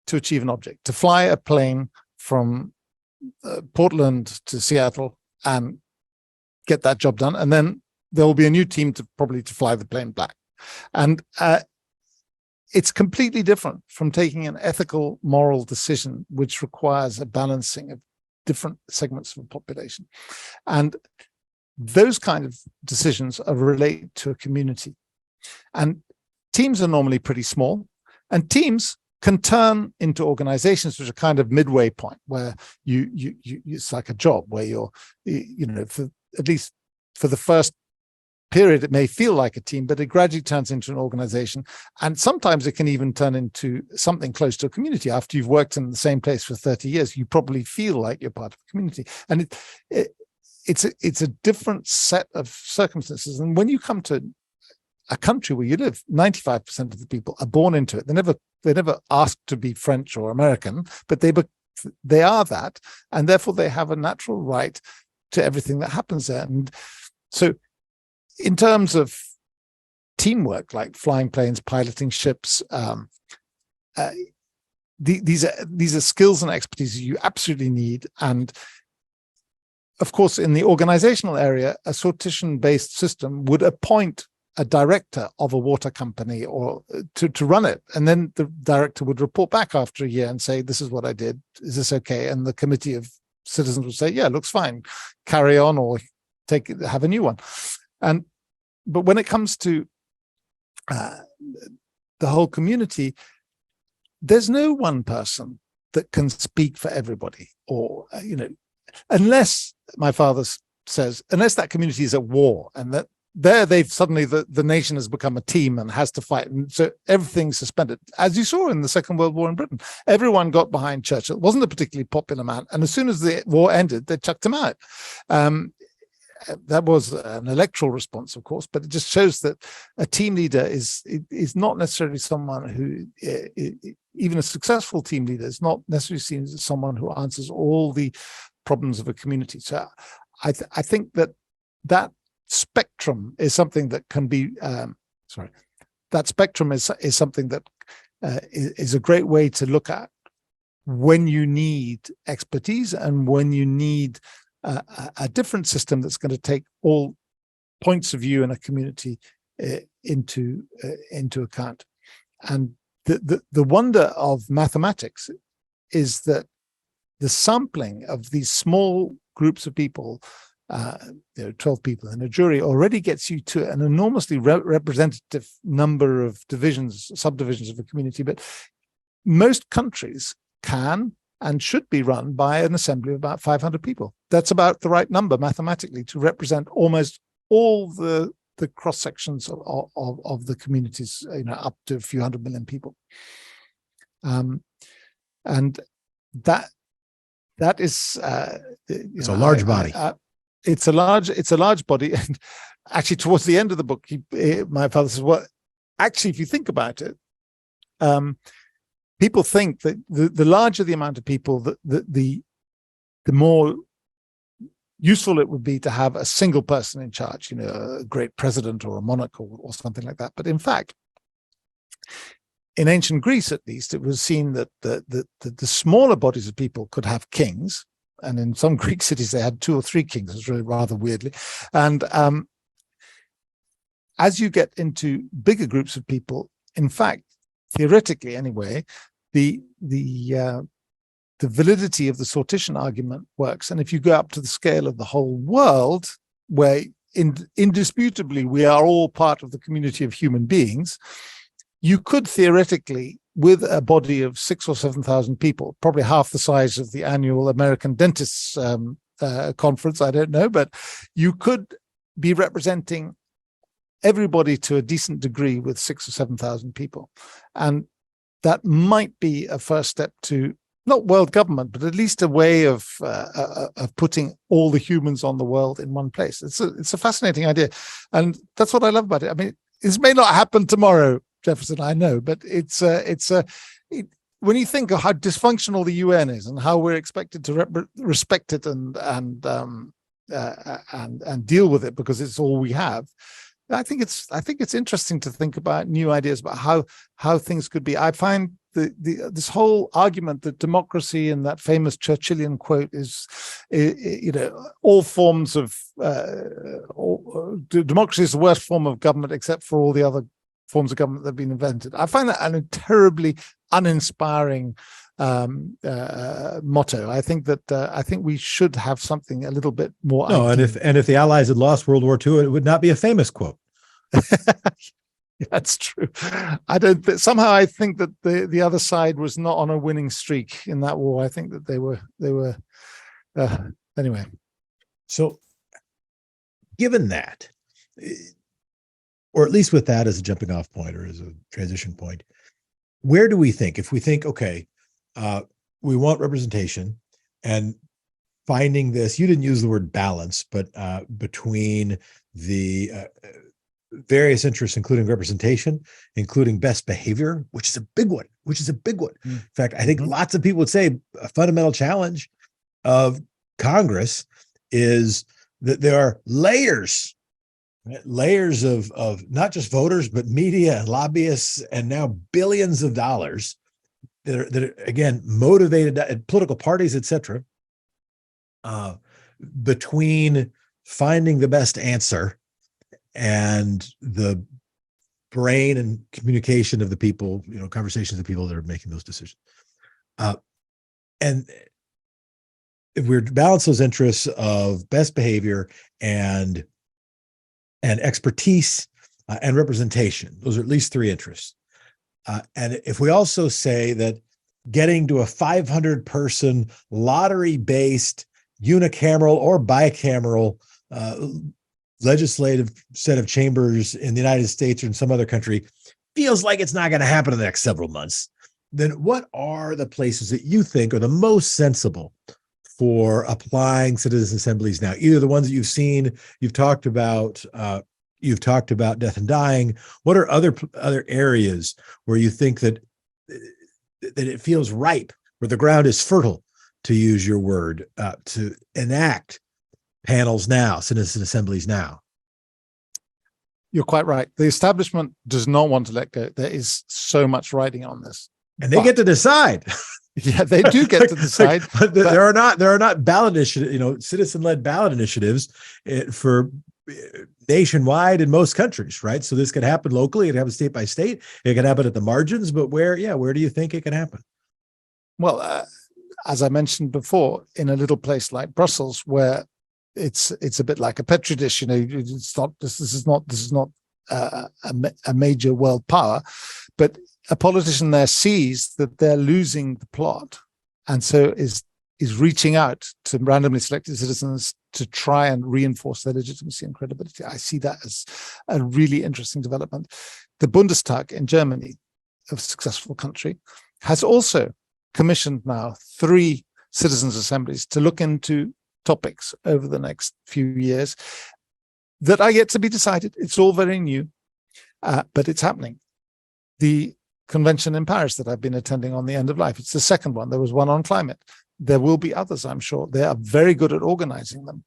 to achieve an object, to fly a plane from Portland to Seattle and get that job done. And then there will be a new team to fly the plane back. And it's completely different from taking an ethical, moral decision, which requires a balancing of different segments of the population. And those kind of decisions are related to a community. And teams are normally pretty small, and teams can turn into organizations, which are kind of midway point where you it's like a job where at least for the first period, it may feel like a team, but it gradually turns into an organization. And sometimes it can even turn into something close to a community. After you've worked in the same place for 30 years, you probably feel like you're part of a community. And it's a different set of circumstances. And when you come to a country where you live, 95% of the people are born into it. They never asked to be French or American, but they are that, and therefore they have a natural right to everything that happens there. And so in terms of teamwork, like flying planes, piloting ships, these are skills and expertise you absolutely need. And of course, in the organizational area, a sortition-based system would appoint a director of a water company or to run it. And then the director would report back after a year and say, this is what I did. Is this okay? And the committee of citizens would say, yeah, looks fine. Carry on or have a new one. But when it comes to the whole community, there's no one person that can speak for everybody, or, unless my father says, unless that community is at war, and that they've suddenly, the nation has become a team and has to fight. And so everything's suspended. As you saw in the Second World War in Britain, everyone got behind Churchill. It wasn't a particularly popular man. And as soon as the war ended, they chucked him out. That was an electoral response, of course, but it just shows that a team leader is not necessarily someone who, even a successful team leader, is not necessarily seen as someone who answers all the problems of a community. So I think that spectrum is something that can be, that spectrum is something that is a great way to look at when you need expertise and when you need a different system that's going to take all points of view in a community into account. And the wonder of mathematics is that the sampling of these small groups of people, 12 people in a jury, already gets you to an enormously representative number of subdivisions of a community. But most countries can and should be run by an assembly of about 500 people. That's about the right number mathematically to represent almost all the the cross sections of the communities, up to a few 100 million people, and that is it's a large body. It's a large body, and actually towards the end of the book, my father says, well, actually, if you think about it, people think that the larger the amount of people, the more useful it would be to have a single person in charge, a great president or a monarch or something like that. But in fact, in ancient Greece, at least, it was seen that the smaller bodies of people could have kings. And in some Greek cities, they had 2 or 3 kings. It was really rather weirdly. And as you get into bigger groups of people, in fact, theoretically anyway, the validity of the sortition argument works. And if you go up to the scale of the whole world, where indisputably we are all part of the community of human beings, you could theoretically, with a body of 6,000 or 7,000 people, probably half the size of the annual American Dentists Conference, I don't know, but you could be representing everybody to a decent degree with 6,000 or 7,000 people. And that might be a first step to not world government, but at least a way of putting all the humans on the world in one place. It's a fascinating idea, and that's what I love about it. I mean, this may not happen tomorrow, Jefferson, I know, but when you think of how dysfunctional the UN is and how we're expected to respect it and deal with it because it's all we have, I think it's interesting to think about new ideas about how things could be. I find this whole argument that democracy, and that famous Churchillian quote, is all forms of democracy is the worst form of government except for all the other forms of government that have been invented. I find that a terribly uninspiring motto. I think we should have something a little bit more. No, and if the Allies had lost World War II, it would not be a famous quote. That's true. Somehow I think that the other side was not on a winning streak in that war. I think that they were anyway. So, given that, or at least with that as a jumping off point or as a transition point, where do we think, if we think, okay, we want representation, and finding this, you didn't use the word balance, but between the various interests, including representation, including best behavior, which is a big one. In fact, I think lots of people would say a fundamental challenge of Congress is that there are layers of not just voters, but media and lobbyists, and now billions of dollars that are again motivated, political parties, etc., between finding the best answer and the brain and communication of the people, conversations of people that are making those decisions. And if we balance those interests of best behavior and expertise and representation, those are at least 3 interests. And if we also say that getting to a 500-person lottery-based unicameral or bicameral legislative set of chambers in the United States or in some other country feels like it's not going to happen in the next several months, then what are the places that you think are the most sensible for applying citizen assemblies now? Either the ones that you've seen, you've talked about death and dying. What are other areas where you think that it feels ripe, where the ground is fertile, to use your word, to enact panels now, citizen assemblies now? You're quite right. The establishment does not want to let go. There is so much riding on this, and they get to decide. Yeah, they do get to decide. But there are not ballot initiatives, citizen-led ballot initiatives for nationwide in most countries, right? So this could happen locally. It could happen state by state. It could happen at the margins. But where do you think it can happen? Well, as I mentioned before, in a little place like Brussels, where it's a bit like a petri dish. It's not. This is not a major world power, but a politician there sees that they're losing the plot, and so is is reaching out to randomly selected citizens to try and reinforce their legitimacy and credibility. I see that as a really interesting development. The Bundestag in Germany, a successful country, has also commissioned now 3 citizens' assemblies to look into topics over the next few years that are yet to be decided. It's all very new, but it's happening. The convention in Paris that I've been attending on the end of life, it's the second one. There was one on climate. There will be others, I'm sure. They are very good at organizing them,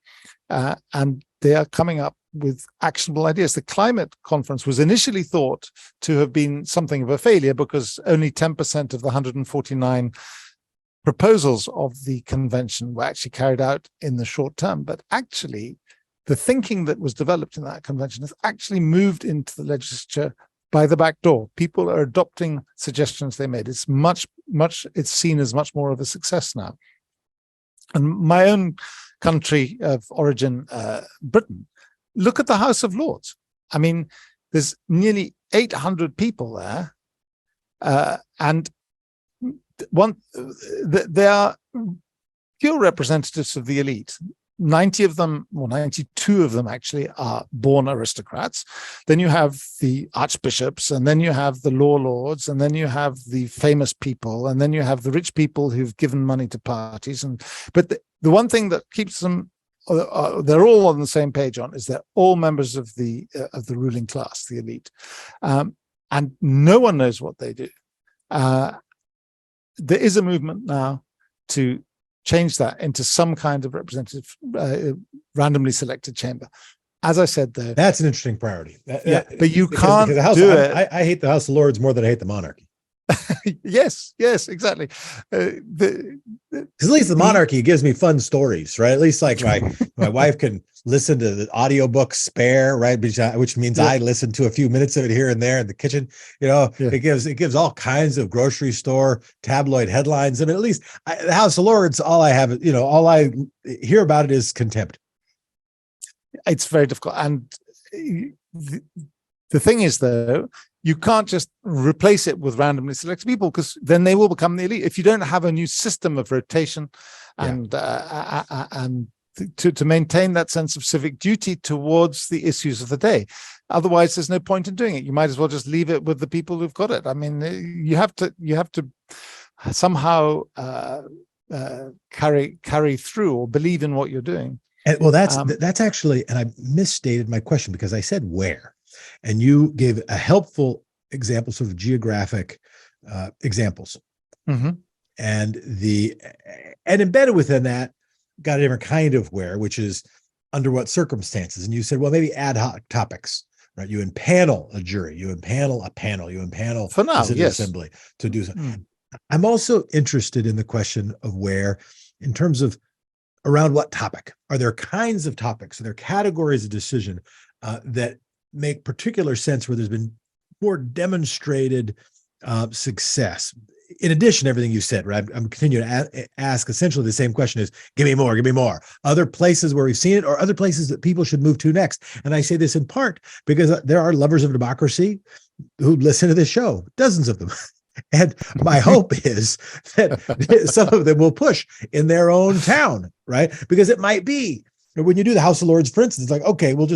and they are coming up with actionable ideas. The climate conference was initially thought to have been something of a failure because only 10% of the 149 proposals of the convention were actually carried out in the short term. But actually, the thinking that was developed in that convention has actually moved into the legislature by the back door. People are adopting suggestions they made. It's it's seen as much more of a success now. And my own country of origin, Britain, look at the House of Lords. I mean, there's nearly 800 people there, and they are pure representatives of the elite. 90 of them, or 92 of them actually, are born aristocrats. Then you have the archbishops, and then you have the law lords, and then you have the famous people, and then you have the rich people who've given money to parties. But the one thing that keeps them, they're all on the same page on, is they're all members of the ruling class, the elite, and no one knows what they do. There is a movement now to change that into some kind of representative, randomly selected chamber. As I said, though, that's an interesting priority. But you can't do it. I hate the House of Lords more than I hate the monarchy. Yes, exactly. Because at least the monarchy gives me fun stories, right? At least like my wife can listen to the audiobook Spare, right? Which means I listen to a few minutes of it here and there in the kitchen. It gives all kinds of grocery store tabloid headlines. I mean, at least the House of Lords, all I have, all I hear about it is contempt. It's very difficult. And the thing is, though, you can't just replace it with randomly selected people, because then they will become the elite. If you don't have a new system of rotation and to maintain that sense of civic duty towards the issues of the day, otherwise there's no point in doing it. You might as well just leave it with the people who've got it. I mean, you have to somehow carry through or believe in what you're doing. And well, that's actually, and I misstated my question because I said where. And you gave a helpful example, sort of geographic examples. Mm-hmm. And embedded within that, got a different kind of where, which is under what circumstances. And you said, well, maybe ad hoc topics, right? You impanel a jury, you impanel a panel, you impanel for now, the assembly to do so. I'm also interested in the question of where, in terms of around what topic. Are there kinds of topics, are there categories of decision that make particular sense where there's been more demonstrated success? In addition to everything you said, right? I'm continuing to ask essentially the same question: is give me more. Other places where we've seen it, or other places that people should move to next. And I say this in part because there are lovers of democracy who listen to this show, dozens of them. And my hope is that some of them will push in their own town, right? Because it might be, when you do the House of Lords, for instance, like, okay, we'll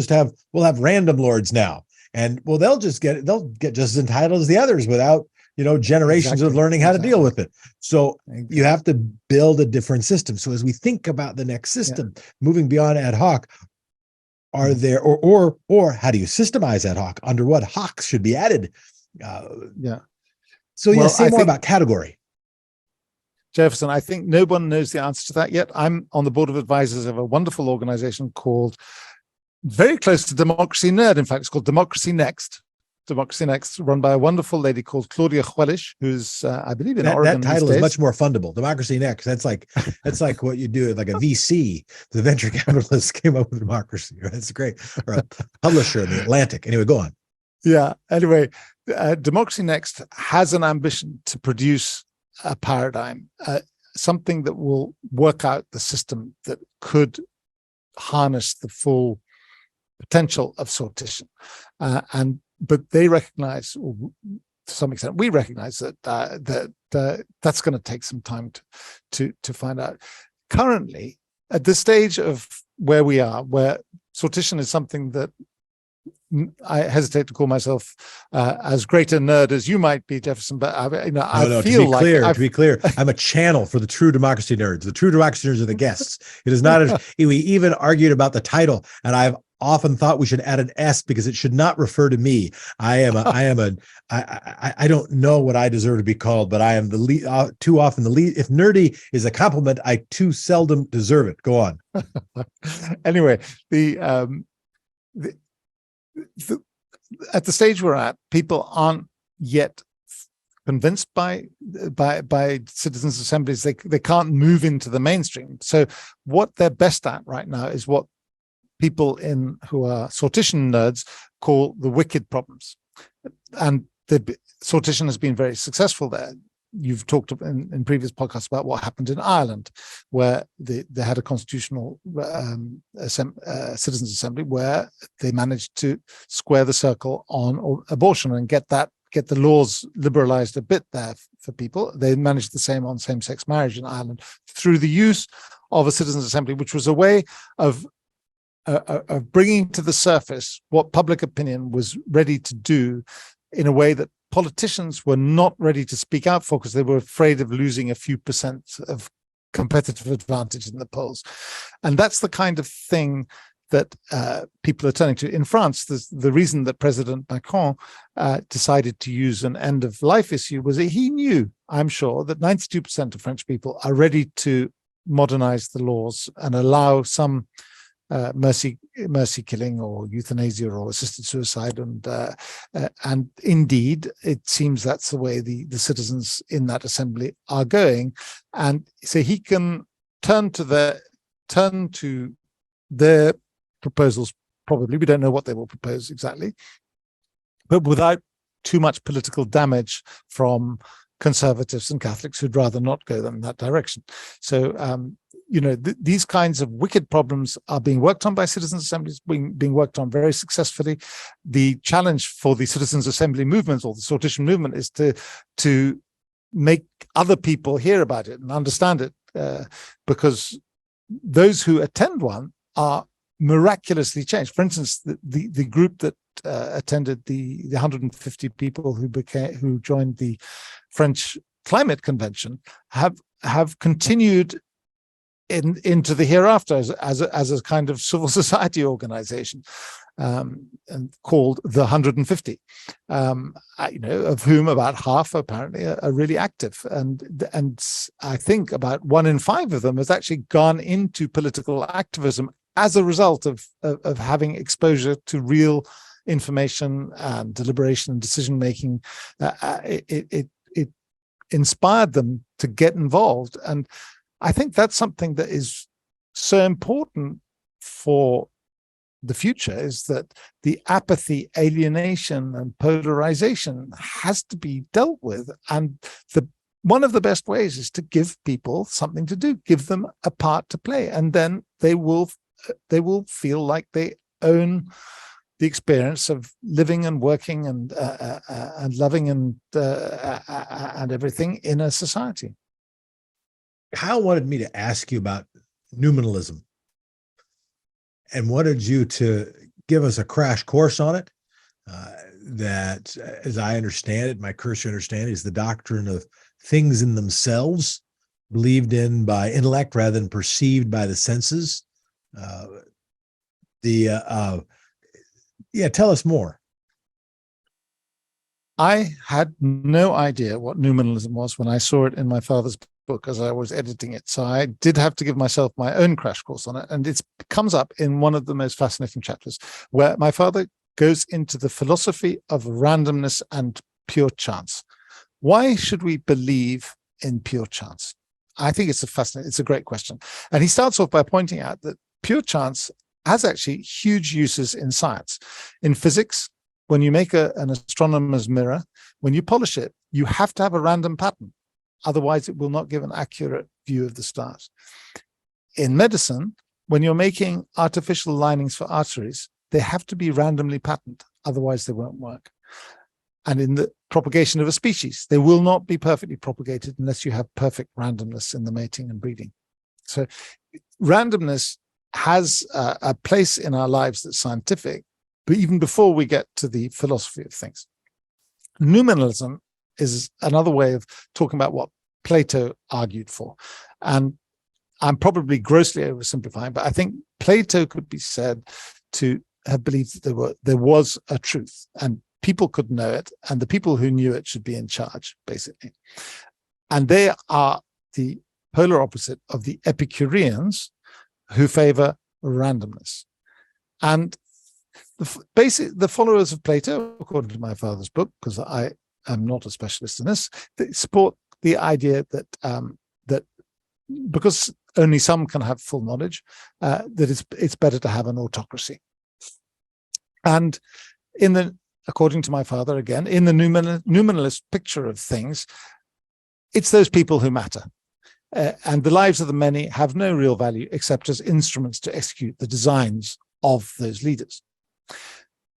have random lords now. And well, they'll get just as entitled as the others without, generations of learning how to deal with it. So you have to build a different system. So as we think about the next system, moving beyond ad hoc, are there, or how do you systemize ad hoc? Under what hocs should be added? So say more about category. Jefferson, I think no one knows the answer to that yet. I'm on the board of advisors of a wonderful organization called, very close to Democracy Nerd, in fact, it's called Democracy Next, run by a wonderful lady called Claudia Juelish, who's, I believe, in Oregon. That title is much more fundable. Democracy Next. That's like what you do, like a VC. The venture capitalists came up with democracy. Right? It's great. Or a publisher in the Atlantic. Anyway, go on. Yeah. Anyway, Democracy Next has an ambition to produce a paradigm, something that will work out the system that could harness the full potential of sortition. But they recognize to some extent, we recognize that that's going to take some time to find out. Currently, at the stage of where we are, where sortition is something that I hesitate to call myself as great a nerd as you might be, Jefferson, but I feel like to be clear, I'm a channel for the true democracy nerds. The true democracy nerds are the guests. It is not. We even argued about the title, and I've often thought we should add an S because it should not refer to me. I don't know what I deserve to be called, but I am the lead. Too often the lead. If nerdy is a compliment, I too seldom deserve it. Go on. Anyway, at the stage we're at, people aren't yet convinced by citizens' assemblies. They can't move into the mainstream. So what they're best at right now is what people who are sortition nerds call the wicked problems, and the sortition has been very successful there. You've talked in previous podcasts about what happened in Ireland, where they had a constitutional citizens' assembly where they managed to square the circle on abortion and get the laws liberalized a bit there for people. They managed the same on same-sex marriage in Ireland through the use of a citizens' assembly, which was a way of bringing to the surface what public opinion was ready to do in a way that politicians were not ready to speak out for because they were afraid of losing a few percent of competitive advantage in the polls. And that's the kind of thing that people are turning to. In France, the reason that President Macron decided to use an end-of-life issue was that he knew, I'm sure, that 92% of French people are ready to modernize the laws and allow some mercy killing or euthanasia or assisted suicide, and indeed it seems that's the way the citizens in that assembly are going, and so he can turn to their proposals. Probably, we don't know what they will propose exactly, but without too much political damage from conservatives and Catholics who'd rather not go in that direction. So these kinds of wicked problems are being worked on by citizens' assemblies, being worked on very successfully. The challenge for the citizens' assembly movements or the sortition movement is to make other people hear about it and understand it, because those who attend one are miraculously changed. For instance, the group that attended the 150 people who joined the French Climate Convention have continued into the hereafter as a kind of civil society organization, and called the 150, of whom about half apparently are really active, and I think about 1 in 5 of them has actually gone into political activism as a result of having exposure to real information and deliberation and decision making. It inspired them to get involved, and I think that's something that is so important for the future, is that the apathy, alienation, and polarization has to be dealt with. And one of the best ways is to give people something to do, give them a part to play, and then they will feel like they own the experience of living and working and loving and everything in a society. Kyle wanted me to ask you about nominalism and wanted you to give us a crash course on it. That, as I understand it, my cursory understanding, is the doctrine of things in themselves, believed in by intellect rather than perceived by the senses. Tell us more. I had no idea what nominalism was when I saw it in my father's book as I was editing it. So I did have to give myself my own crash course on it. And it comes up in one of the most fascinating chapters, where my father goes into the philosophy of randomness and pure chance. Why should we believe in pure chance? I think it's a great question. And he starts off by pointing out that pure chance has actually huge uses in science. In physics, when you make an astronomer's mirror, when you polish it, you have to have a random pattern. Otherwise, it will not give an accurate view of the stars. In medicine, when you're making artificial linings for arteries, they have to be randomly patterned. Otherwise, they won't work. and in the propagation of a species. They will not be perfectly propagated unless you have perfect randomness in the mating and breeding. So randomness has a place in our lives that's scientific, but even before we get to the philosophy of things. Nominalism is another way of talking about what Plato argued for. And I'm probably grossly oversimplifying, but I think Plato could be said to have believed that there was a truth, and people could know it, and the people who knew it should be in charge, basically. And they are the polar opposite of the Epicureans, who favor randomness. And the followers of Plato, according to my father's book, because I am not a specialist in this, they support the idea that that because only some can have full knowledge, that it's better to have an autocracy. And according to my father, again, in the numinalist picture of things, it's those people who matter. And the lives of the many have no real value except as instruments to execute the designs of those leaders.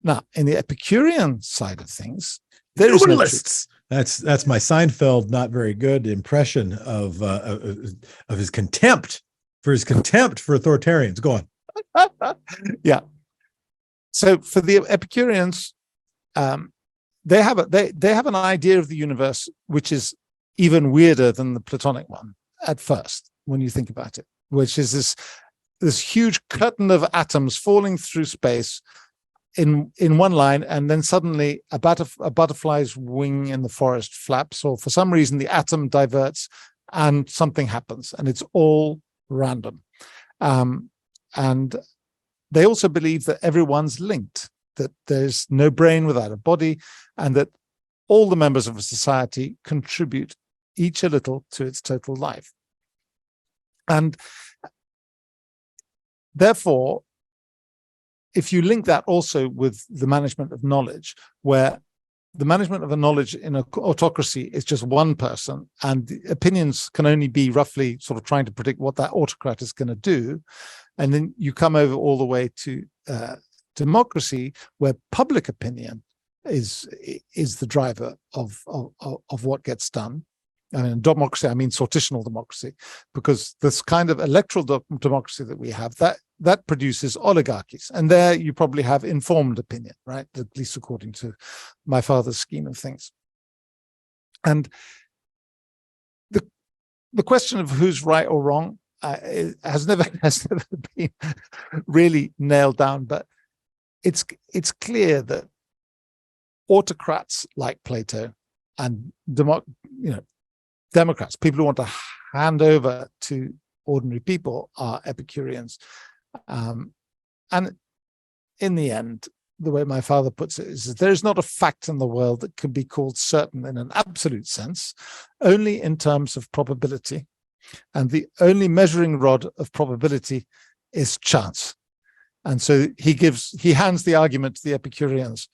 Now, in the Epicurean side of things, there is no truth. That's my Seinfeld not very good impression of his contempt for authoritarians. Go on. Yeah. So for the Epicureans, they have an idea of the universe which is even weirder than the Platonic one at first, when you think about it, which is this huge curtain of atoms falling through space in one line, and then suddenly a butterfly's wing in the forest flaps, or for some reason the atom diverts and something happens, and it's all random. And they also believe that everyone's linked, that there's no brain without a body, and that all the members of a society contribute each a little to its total life. And therefore, if you link that also with the management of knowledge, where the management of a knowledge in an autocracy is just one person, and the opinions can only be roughly sort of trying to predict what that autocrat is going to do, and then you come over all the way to democracy, where public opinion is the driver of what gets done. And in democracy, I mean sortitional democracy, because this kind of electoral democracy that we have, that produces oligarchies. And there you probably have informed opinion, right? At least according to my father's scheme of things. And the question of who's right or wrong has never been really nailed down, but it's clear that autocrats like Plato and Democrats, people who want to hand over to ordinary people, are Epicureans. And in the end, the way my father puts it is that there is not a fact in the world that can be called certain in an absolute sense, only in terms of probability. And the only measuring rod of probability is chance. And so he hands the argument to the Epicureans,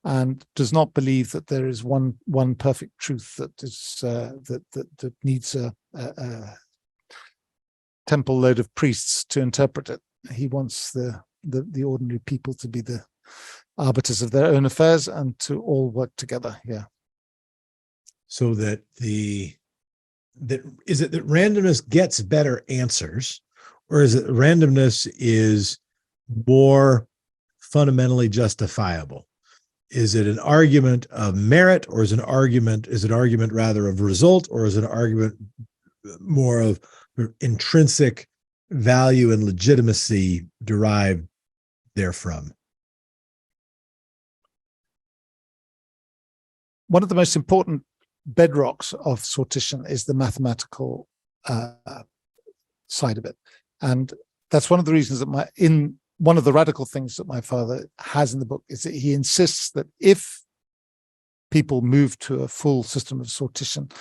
and does not believe that there is one perfect truth that is that needs a temple load of priests to interpret it. He wants the ordinary people to be the arbiters of their own affairs and to all work together. Yeah. So that is it that randomness gets better answers, or is it randomness is more fundamentally justifiable? Is it an argument of merit, or is it an argument rather of result, or is it an argument more of intrinsic value and legitimacy derived therefrom? One of the most important bedrocks of sortition is the mathematical side of it. And that's one of the reasons that one of the radical things that my father has in the book is that he insists that if people move to a full system of sortition,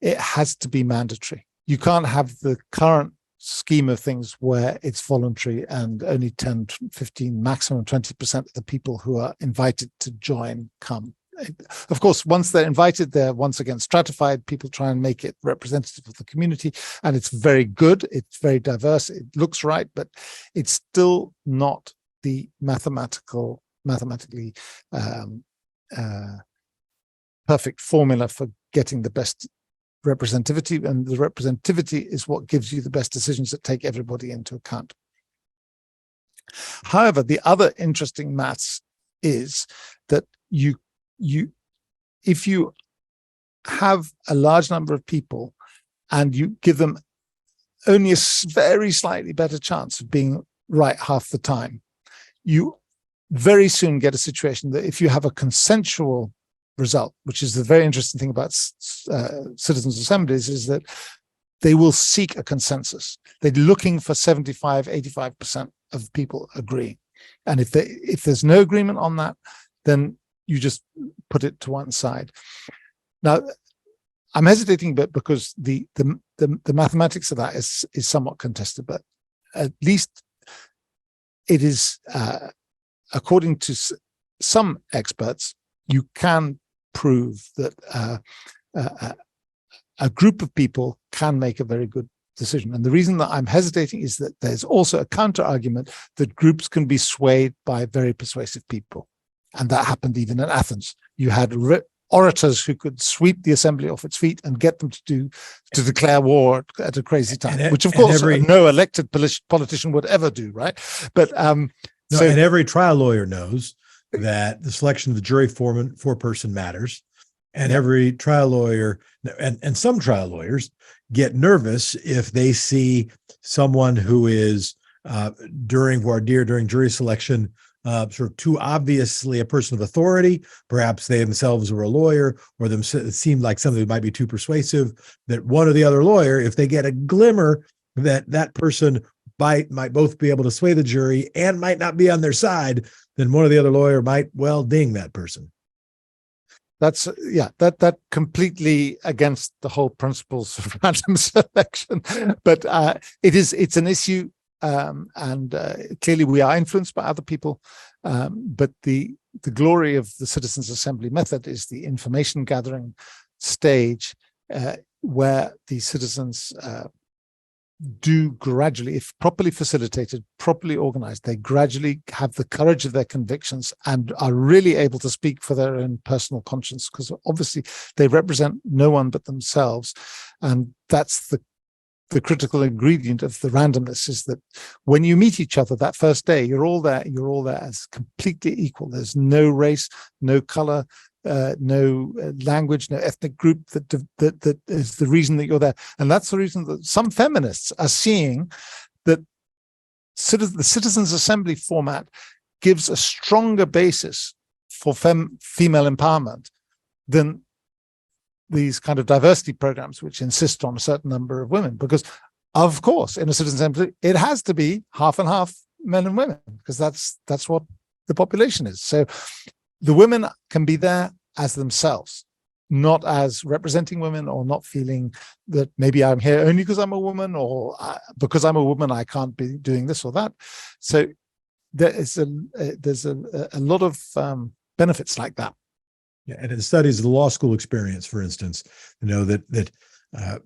it has to be mandatory. You can't have the current scheme of things where it's voluntary and only 10, 15, maximum 20% of the people who are invited to join come. Of course, once they're invited, they're once again stratified. People try and make it representative of the community, and it's very good. It's very diverse. It looks right, but it's still not the mathematically perfect formula for getting the best representativity, and the representativity is what gives you the best decisions that take everybody into account. However, the other interesting maths is that if you have a large number of people and you give them only a very slightly better chance of being right half the time, you very soon get a situation that if you have a consensual result, which is the very interesting thing about citizens' assemblies, is that they will seek a consensus. They're looking for 75, 85% of people agreeing. And if there's no agreement on that, then you just put it to one side. Now, I'm hesitating a bit because the mathematics of that is somewhat contested, but at least it is, according to some experts, you can prove that a group of people can make a very good decision. And the reason that I'm hesitating is that there's also a counter argument that groups can be swayed by very persuasive people. And that happened even in Athens. You had orators who could sweep the assembly off its feet and get them to declare war at a crazy time, which of course no elected politician would ever do, right? But and every trial lawyer knows that the selection of the jury foreperson matters, and every trial lawyer and some trial lawyers get nervous if they see someone who is during jury selection sort of too obviously a person of authority. Perhaps they themselves were a lawyer, or it seemed like something that might be too persuasive, that one or the other lawyer, if they get a glimmer that that person might both be able to sway the jury and might not be on their side, then one or the other lawyer might well ding that person. That's that completely against the whole principles of random selection, but it's an issue, and clearly we are influenced by other people. But the glory of the citizens' assembly method is the information gathering stage, where the citizens do gradually, if properly facilitated, properly organized, they gradually have the courage of their convictions and are really able to speak for their own personal conscience, because obviously they represent no one but themselves. And that's the critical ingredient of the randomness, is that when you meet each other that first day, you're all there as completely equal. There's no race, no color, no language, no ethnic group that is the reason that you're there. And that's the reason that some feminists are seeing that the citizens' assembly format gives a stronger basis for female empowerment than these kind of diversity programs which insist on a certain number of women. Because of course, in a citizens' assembly, it has to be half and half men and women, because that's what the population is. So the women can be there as themselves, not as representing women, or not feeling that maybe I'm here only because I'm a woman, or because I'm a woman I can't be doing this or that. So there's a lot of benefits like that. Yeah, and in studies of the law school experience, for instance, that an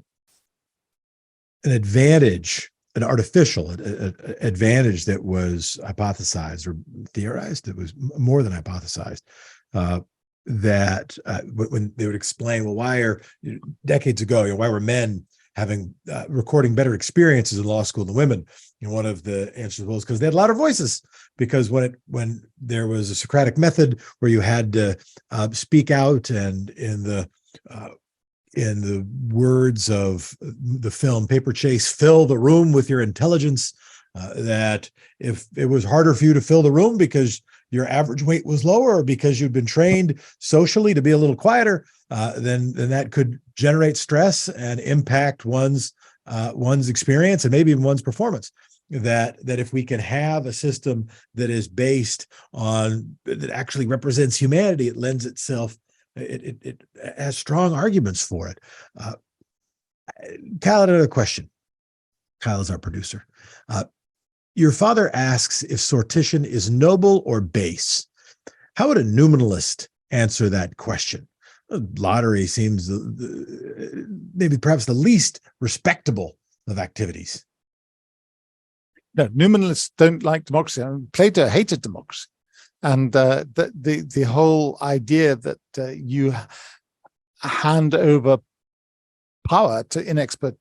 advantage, an artificial advantage that was hypothesized or theorized, that was more than hypothesized, that when they would explain, well, decades ago, why were men having recording better experiences in law school than women? One of the answers was because they had louder voices. Because when there was a Socratic method where you had to speak out, and in the words of the film Paper Chase, fill the room with your intelligence, that if it was harder for you to fill the room because your average weight was lower, or because you'd been trained socially to be a little quieter, then that could generate stress and impact one's experience and maybe even one's performance. That if we can have a system that is based on, that actually represents humanity, it lends itself, it has strong arguments for it. Kyle had another question. Kyle is our producer. Your father asks if sortition is noble or base. How would a numinalist answer that question? Lottery seems maybe perhaps the least respectable of activities. No, numinalists don't like democracy. I mean, Plato hated democracy, and the whole idea that you hand over power to inexpert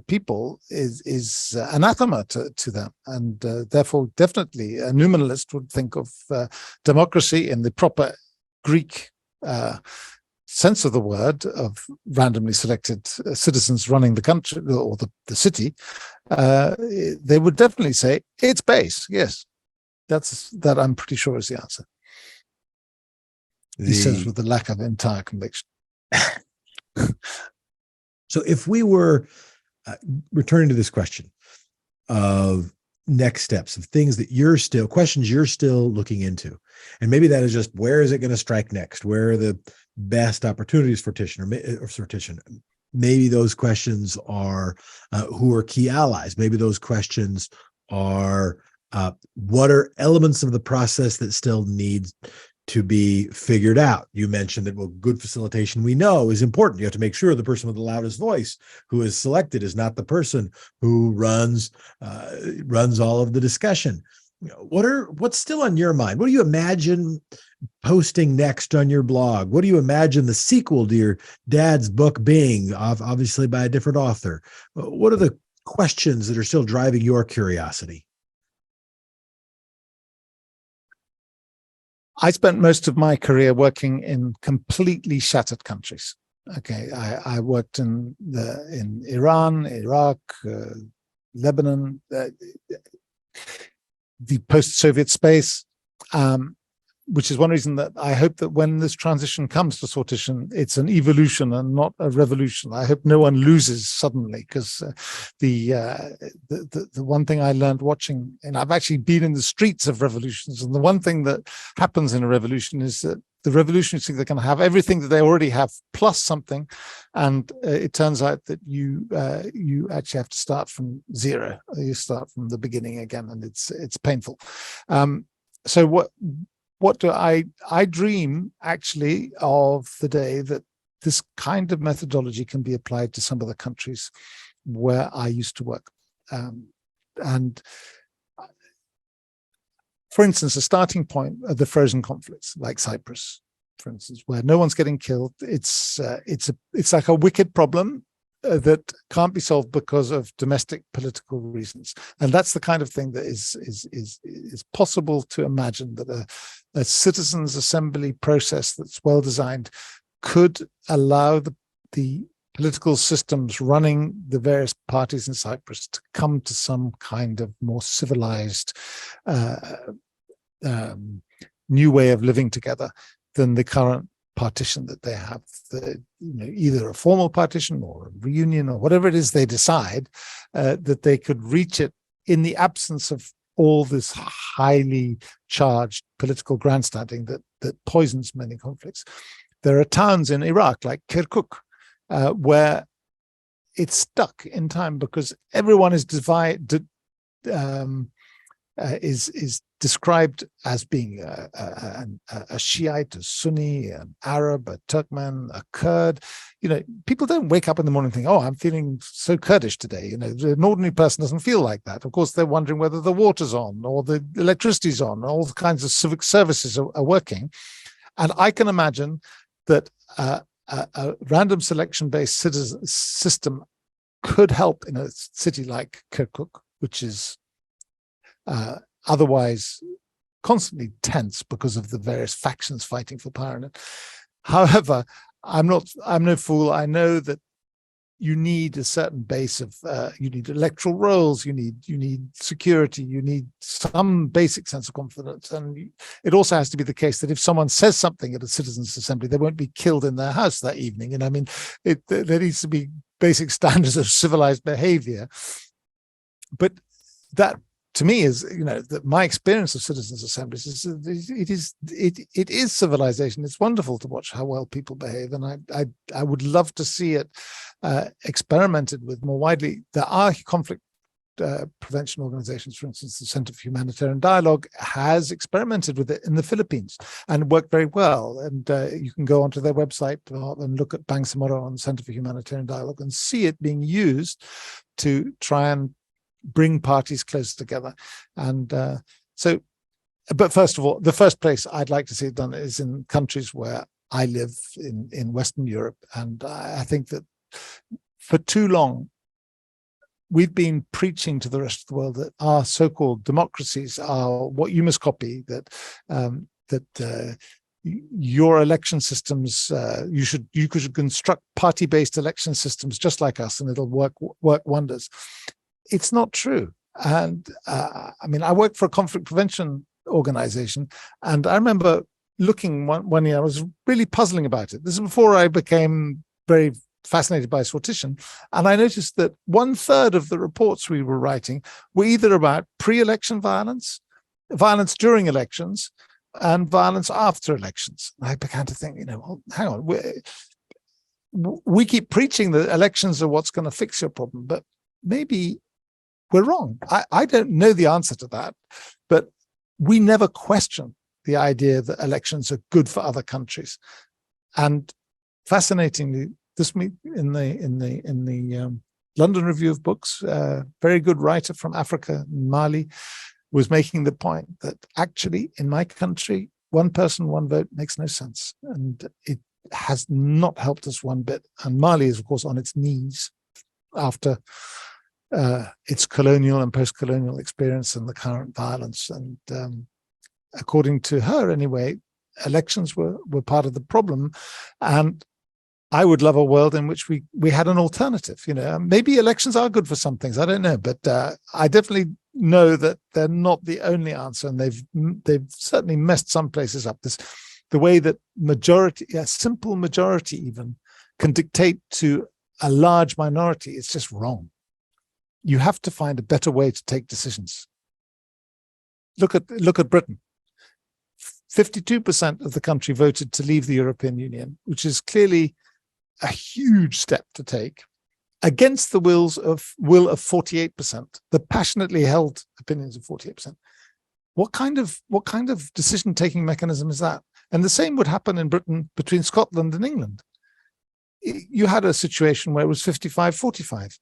people is anathema to them, and therefore definitely a nominalist would think of democracy in the proper Greek sense of the word, of randomly selected citizens running the country or the city. They would definitely say it's base. Yes, that I'm pretty sure is the answer. He says with the lack of entire conviction. So if we were returning to this question of next steps, of things that questions you're still looking into, and maybe that is just, where is it going to strike next? Where are the best opportunities for sortition? Maybe those questions are who are key allies? Maybe those questions are what are elements of the process that still need to be figured out? You mentioned that, well, good facilitation, we know, is important. You have to make sure the person with the loudest voice who is selected is not the person who runs all of the discussion. What's still on your mind? What do you imagine posting next on your blog? What do you imagine the sequel to your dad's book being, obviously by a different author? What are the questions that are still driving your curiosity? I spent most of my career working in completely shattered countries. Okay, I worked in Iran, Iraq, Lebanon, the post-Soviet space, which is one reason that I hope that when this transition comes to sortition, it's an evolution and not a revolution. I hope no one loses suddenly, because the one thing I learned watching, and I've actually been in the streets of revolutions, and the one thing that happens in a revolution is that the revolutionaries think they can have everything that they already have plus something, and it turns out that you actually have to start from zero. You start from the beginning again, and it's painful. So what do I dream actually of the day that this kind of methodology can be applied to some of the countries where I used to work. And for instance, a starting point are the frozen conflicts, like Cyprus, for instance, where no one's getting killed. It's like a wicked problem that can't be solved because of domestic political reasons, and that's the kind of thing that is possible to imagine, that a citizens' assembly process that's well designed could allow the political systems running the various parties in Cyprus to come to some kind of more civilized new way of living together than the current partition that they have. Either a formal partition or a reunion or whatever it is they decide, that they could reach it in the absence of all this highly charged political grandstanding that poisons many conflicts. There are towns in Iraq like Kirkuk where it's stuck in time because everyone is described as being a Shiite, a Sunni, an Arab, a Turkmen, a Kurd. People don't wake up in the morning and think, "Oh, I'm feeling so Kurdish today." An ordinary person doesn't feel like that. Of course, they're wondering whether the water's on or the electricity's on, or all the kinds of civic services are working. And I can imagine that a random selection-based system could help in a city like Kirkuk, which is otherwise constantly tense because of the various factions fighting for power in it. However, I'm no fool. I know that you need a certain base of you need electoral rolls, you need security, you need some basic sense of confidence, and it also has to be the case that if someone says something at a citizens' assembly, they won't be killed in their house that evening. There needs to be basic standards of civilized behavior. But that, to me, is that my experience of citizens' assemblies is it is civilization. It's wonderful to watch how well people behave, and I would love to see it experimented with more widely. There are conflict prevention organizations, for instance, the Center for Humanitarian Dialogue has experimented with it in the Philippines and worked very well. And you can go onto their website and look at Bangsamoro on the Center for Humanitarian Dialogue and see it being used to try and bring parties closer together. And but first of all, the first place I'd like to see it done is in countries where I live in Western Europe, and I think that for too long we've been preaching to the rest of the world that our so-called democracies are what you must copy, that your election systems, you could construct party-based election systems just like us, and it'll work wonders. It's not true. And I mean, I worked for a conflict prevention organization, and I remember looking one year, I was really puzzling about it. This is before I became very fascinated by sortition, and I noticed that 1/3 of the reports we were writing were either about pre-election violence, violence during elections, and violence after elections. I began to think, well, hang on, we keep preaching that elections are what's going to fix your problem, but maybe we're wrong. I don't know the answer to that, but we never question the idea that elections are good for other countries. And fascinatingly, this in the London Review of Books, very good writer from Africa, Mali, was making the point that actually in my country, one person, one vote makes no sense. And it has not helped us one bit. And Mali is, of course, on its knees after its colonial and post-colonial experience and the current violence. And according to her, anyway, elections were part of the problem. And I would love a world in which we had an alternative. Maybe elections are good for some things, I don't know, but I definitely know that they're not the only answer, and they've certainly messed some places up. The way that a simple majority even can dictate to a large minority, it's just wrong. You have to find a better way to take decisions. Look at Britain. 52% of the country voted to leave the European Union, which is clearly a huge step to take, against the will of 48%, the passionately held opinions of 48%. What kind of decision-taking mechanism is that? And the same would happen in Britain between Scotland and England. You had a situation where it was 55-45.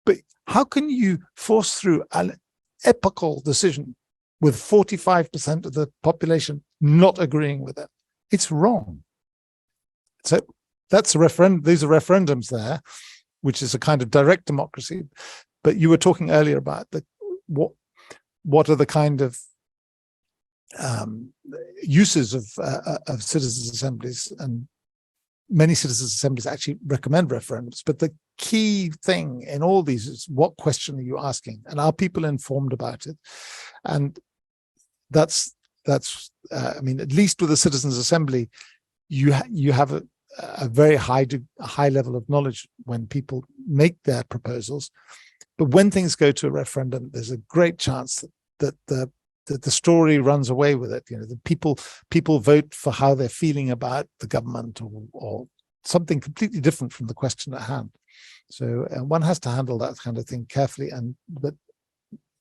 But how can you force through an epical decision with 45% of the population not agreeing with it? It's wrong. So that's a referendum. These are referendums there, which is a kind of direct democracy. But you were talking earlier about what are the kind of uses of citizens' assemblies, and many citizens' assemblies actually recommend referendums. But the key thing in all these is, what question are you asking, and are people informed about it? And that's I mean, at least with a citizens' assembly, you have a very high level of knowledge when people make their proposals. But when things go to a referendum, there's a great chance that the story runs away with it. The people vote for how they're feeling about the government, or something completely different from the question at hand. So one has to handle that kind of thing carefully. But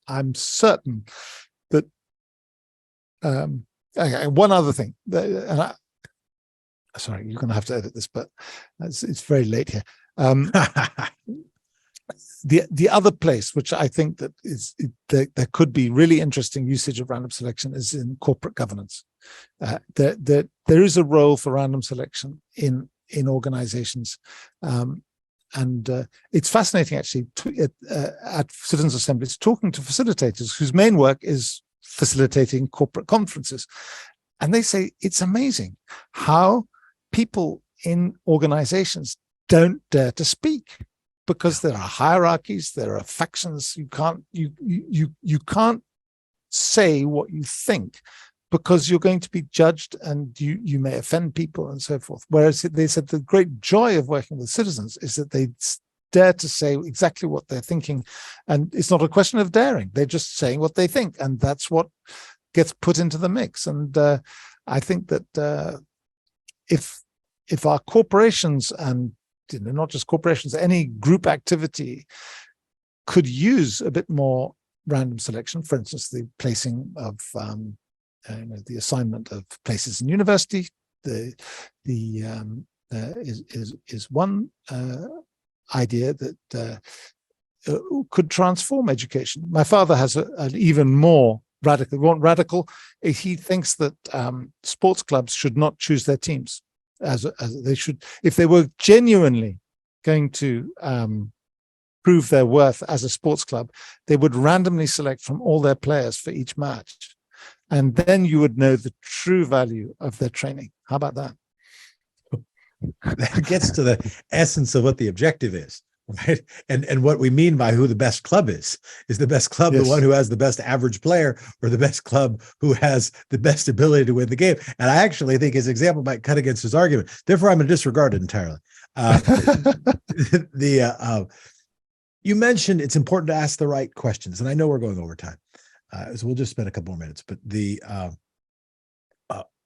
I'm certain that one other thing, and sorry, you're going to have to edit this, but it's very late here. The other place which I think that there could be really interesting usage of random selection is in corporate governance. There is a role for random selection in organizations, and it's fascinating actually at citizens' assemblies talking to facilitators whose main work is facilitating corporate conferences, and they say it's amazing how people in organizations don't dare to speak, because there are hierarchies, there are factions. You can't say what you think, because you're going to be judged, and you may offend people and so forth. Whereas they said the great joy of working with citizens is that they dare to say exactly what they're thinking, and it's not a question of daring. They're just saying what they think, and that's what gets put into the mix. And I think that if our corporations, and not just corporations, any group activity could use a bit more random selection, for instance, the placing of the assignment of places in university, is one idea that could transform education. My father has an even more radical. He thinks that sports clubs should not choose their teams. as they should. If they were genuinely going to prove their worth as a sports club, they would randomly select from all their players for each match. And then you would know the true value of their training. How about that? That gets to the essence of what the objective is, right? And what we mean by who the best club is the best club the one who has the best average player, or the best club who has the best ability to win the game? And I actually think his example might cut against his argument. Therefore, I'm going to disregard it entirely. You mentioned it's important to ask the right questions, and I know we're going over time, so we'll just spend a couple more minutes. But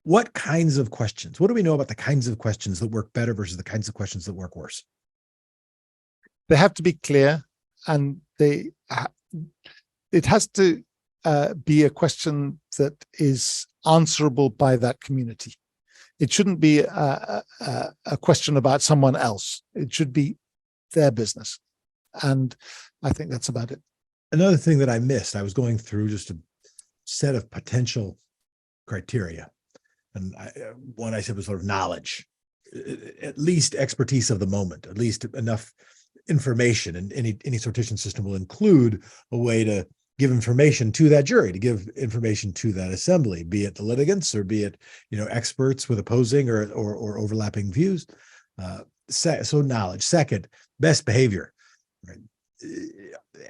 what kinds of questions? What do we know about the kinds of questions that work better versus the kinds of questions that work worse? They have to be clear, and it has to be a question that is answerable by that community. It shouldn't be a question about someone else. It should be their business. And I think that's about it. Another thing that I missed, I was going through just a set of potential criteria. And one I said was sort of knowledge, at least expertise of the moment, at least enough information. And any sortition system will include a way to give information to that jury, to give information to that assembly, be it the litigants or be it, experts with opposing or overlapping views. So knowledge. Second, best behavior. Right?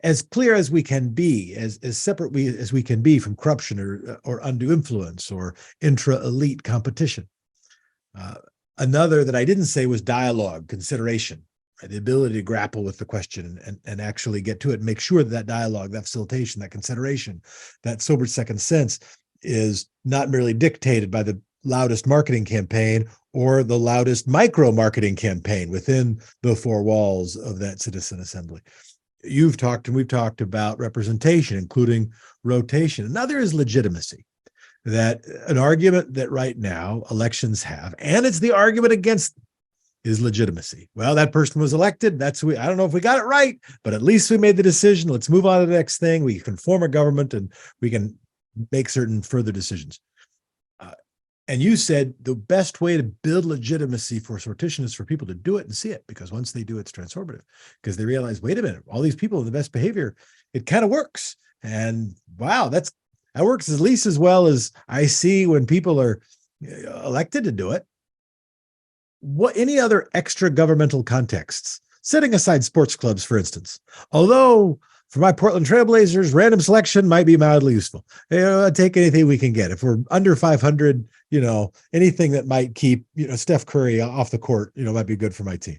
As clear as we can be, as separate as we can be from corruption or undue influence or intra-elite competition. Another that I didn't say was dialogue, consideration, right? The ability to grapple with the question and actually get to it and make sure that dialogue, that facilitation, that consideration, that sober second sense is not merely dictated by the loudest marketing campaign or the loudest micro-marketing campaign within the four walls of that citizen assembly. You've talked and we've talked about representation, including rotation. Another is legitimacy. That an argument that right now elections have, and it's the argument against, is legitimacy. Well, that person was elected. I don't know if we got it right, but at least we made the decision. Let's move on to the next thing. We can form a government and we can make certain further decisions. And you said the best way to build legitimacy for sortition is for people to do it and see it, because once they do, it's transformative, because they realize, wait a minute, all these people in the best behavior, it kind of works. And wow, that works at least as well as I see when people are elected to do it. What any other extra governmental contexts, setting aside sports clubs, for instance, although for my Portland Trailblazers, random selection might be mildly useful. Take anything we can get. If we're under 500, anything that might keep, Steph Curry off the court, might be good for my team.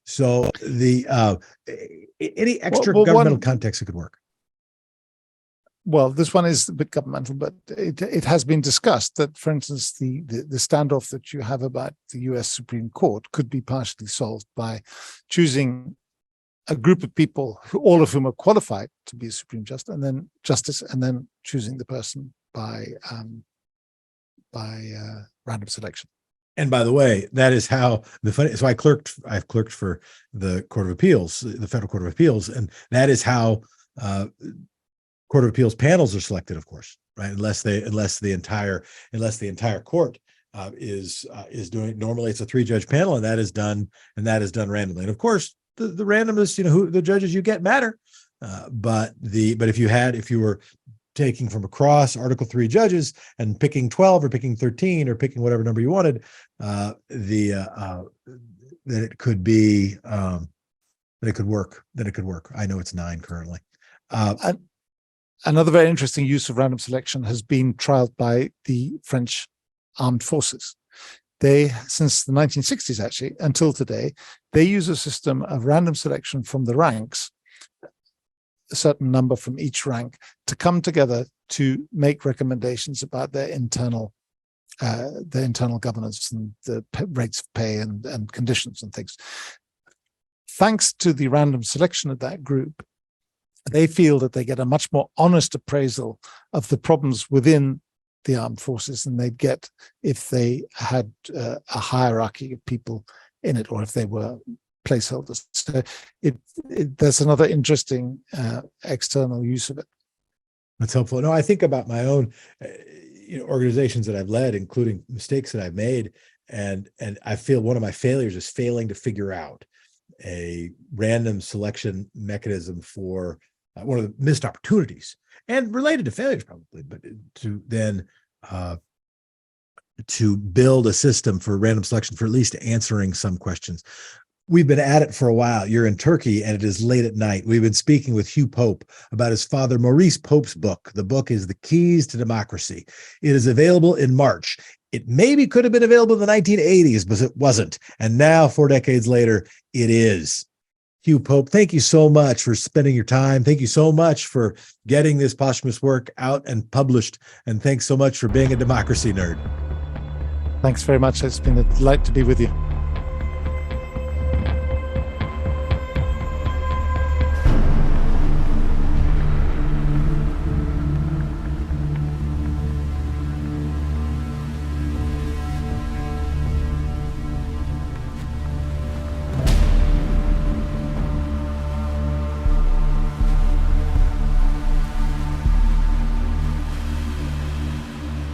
So any extra governmental context that could work. Well, this one is a bit governmental, but it has been discussed that, for instance, the standoff that you have about the US Supreme Court could be partially solved by choosing a group of people, all of whom are qualified to be a Supreme Justice, and then choosing the person by random selection. And by the way, that is how so I've clerked for the Court of Appeals, the Federal Court of Appeals, and that is how Court of Appeals panels are selected, of course, right? Unless the entire court is doing. Normally, it's a 3-judge panel, and that is done randomly. And of course, the randomness, who the judges you get matter. But if you were taking from across Article 3 judges and picking 12 or picking 13 or picking whatever number you wanted, that it could be that it could work. I know it's 9 currently. Another very interesting use of random selection has been trialed by the French armed forces. They, since the 1960s, actually, until today, they use a system of random selection from the ranks, a certain number from each rank, to come together to make recommendations about their internal governance and the rates of pay and conditions and things. Thanks to the random selection of that group, they feel that they get a much more honest appraisal of the problems within the armed forces than they'd get if they had a hierarchy of people in it, or if they were placeholders. So there's another interesting external use of it. That's helpful. No, I think about my own organizations that I've led, including mistakes that I've made, and I feel one of my failures is failing to figure out a random selection mechanism for one of the missed opportunities, and related to failures probably, but to then to build a system for random selection for at least answering some questions. We've been at it for a while. You're in Turkey and it is late at night. We've been speaking with Hugh Pope about his father, Maurice Pope's book. The book is The Keys to Democracy. It is available in March. It maybe could have been available in the 1980s, but it wasn't. And now, 4 decades later, it is. Hugh Pope, thank you so much for spending your time. Thank you so much for getting this posthumous work out and published. And thanks so much for being a democracy nerd. Thanks very much. It's been a delight to be with you.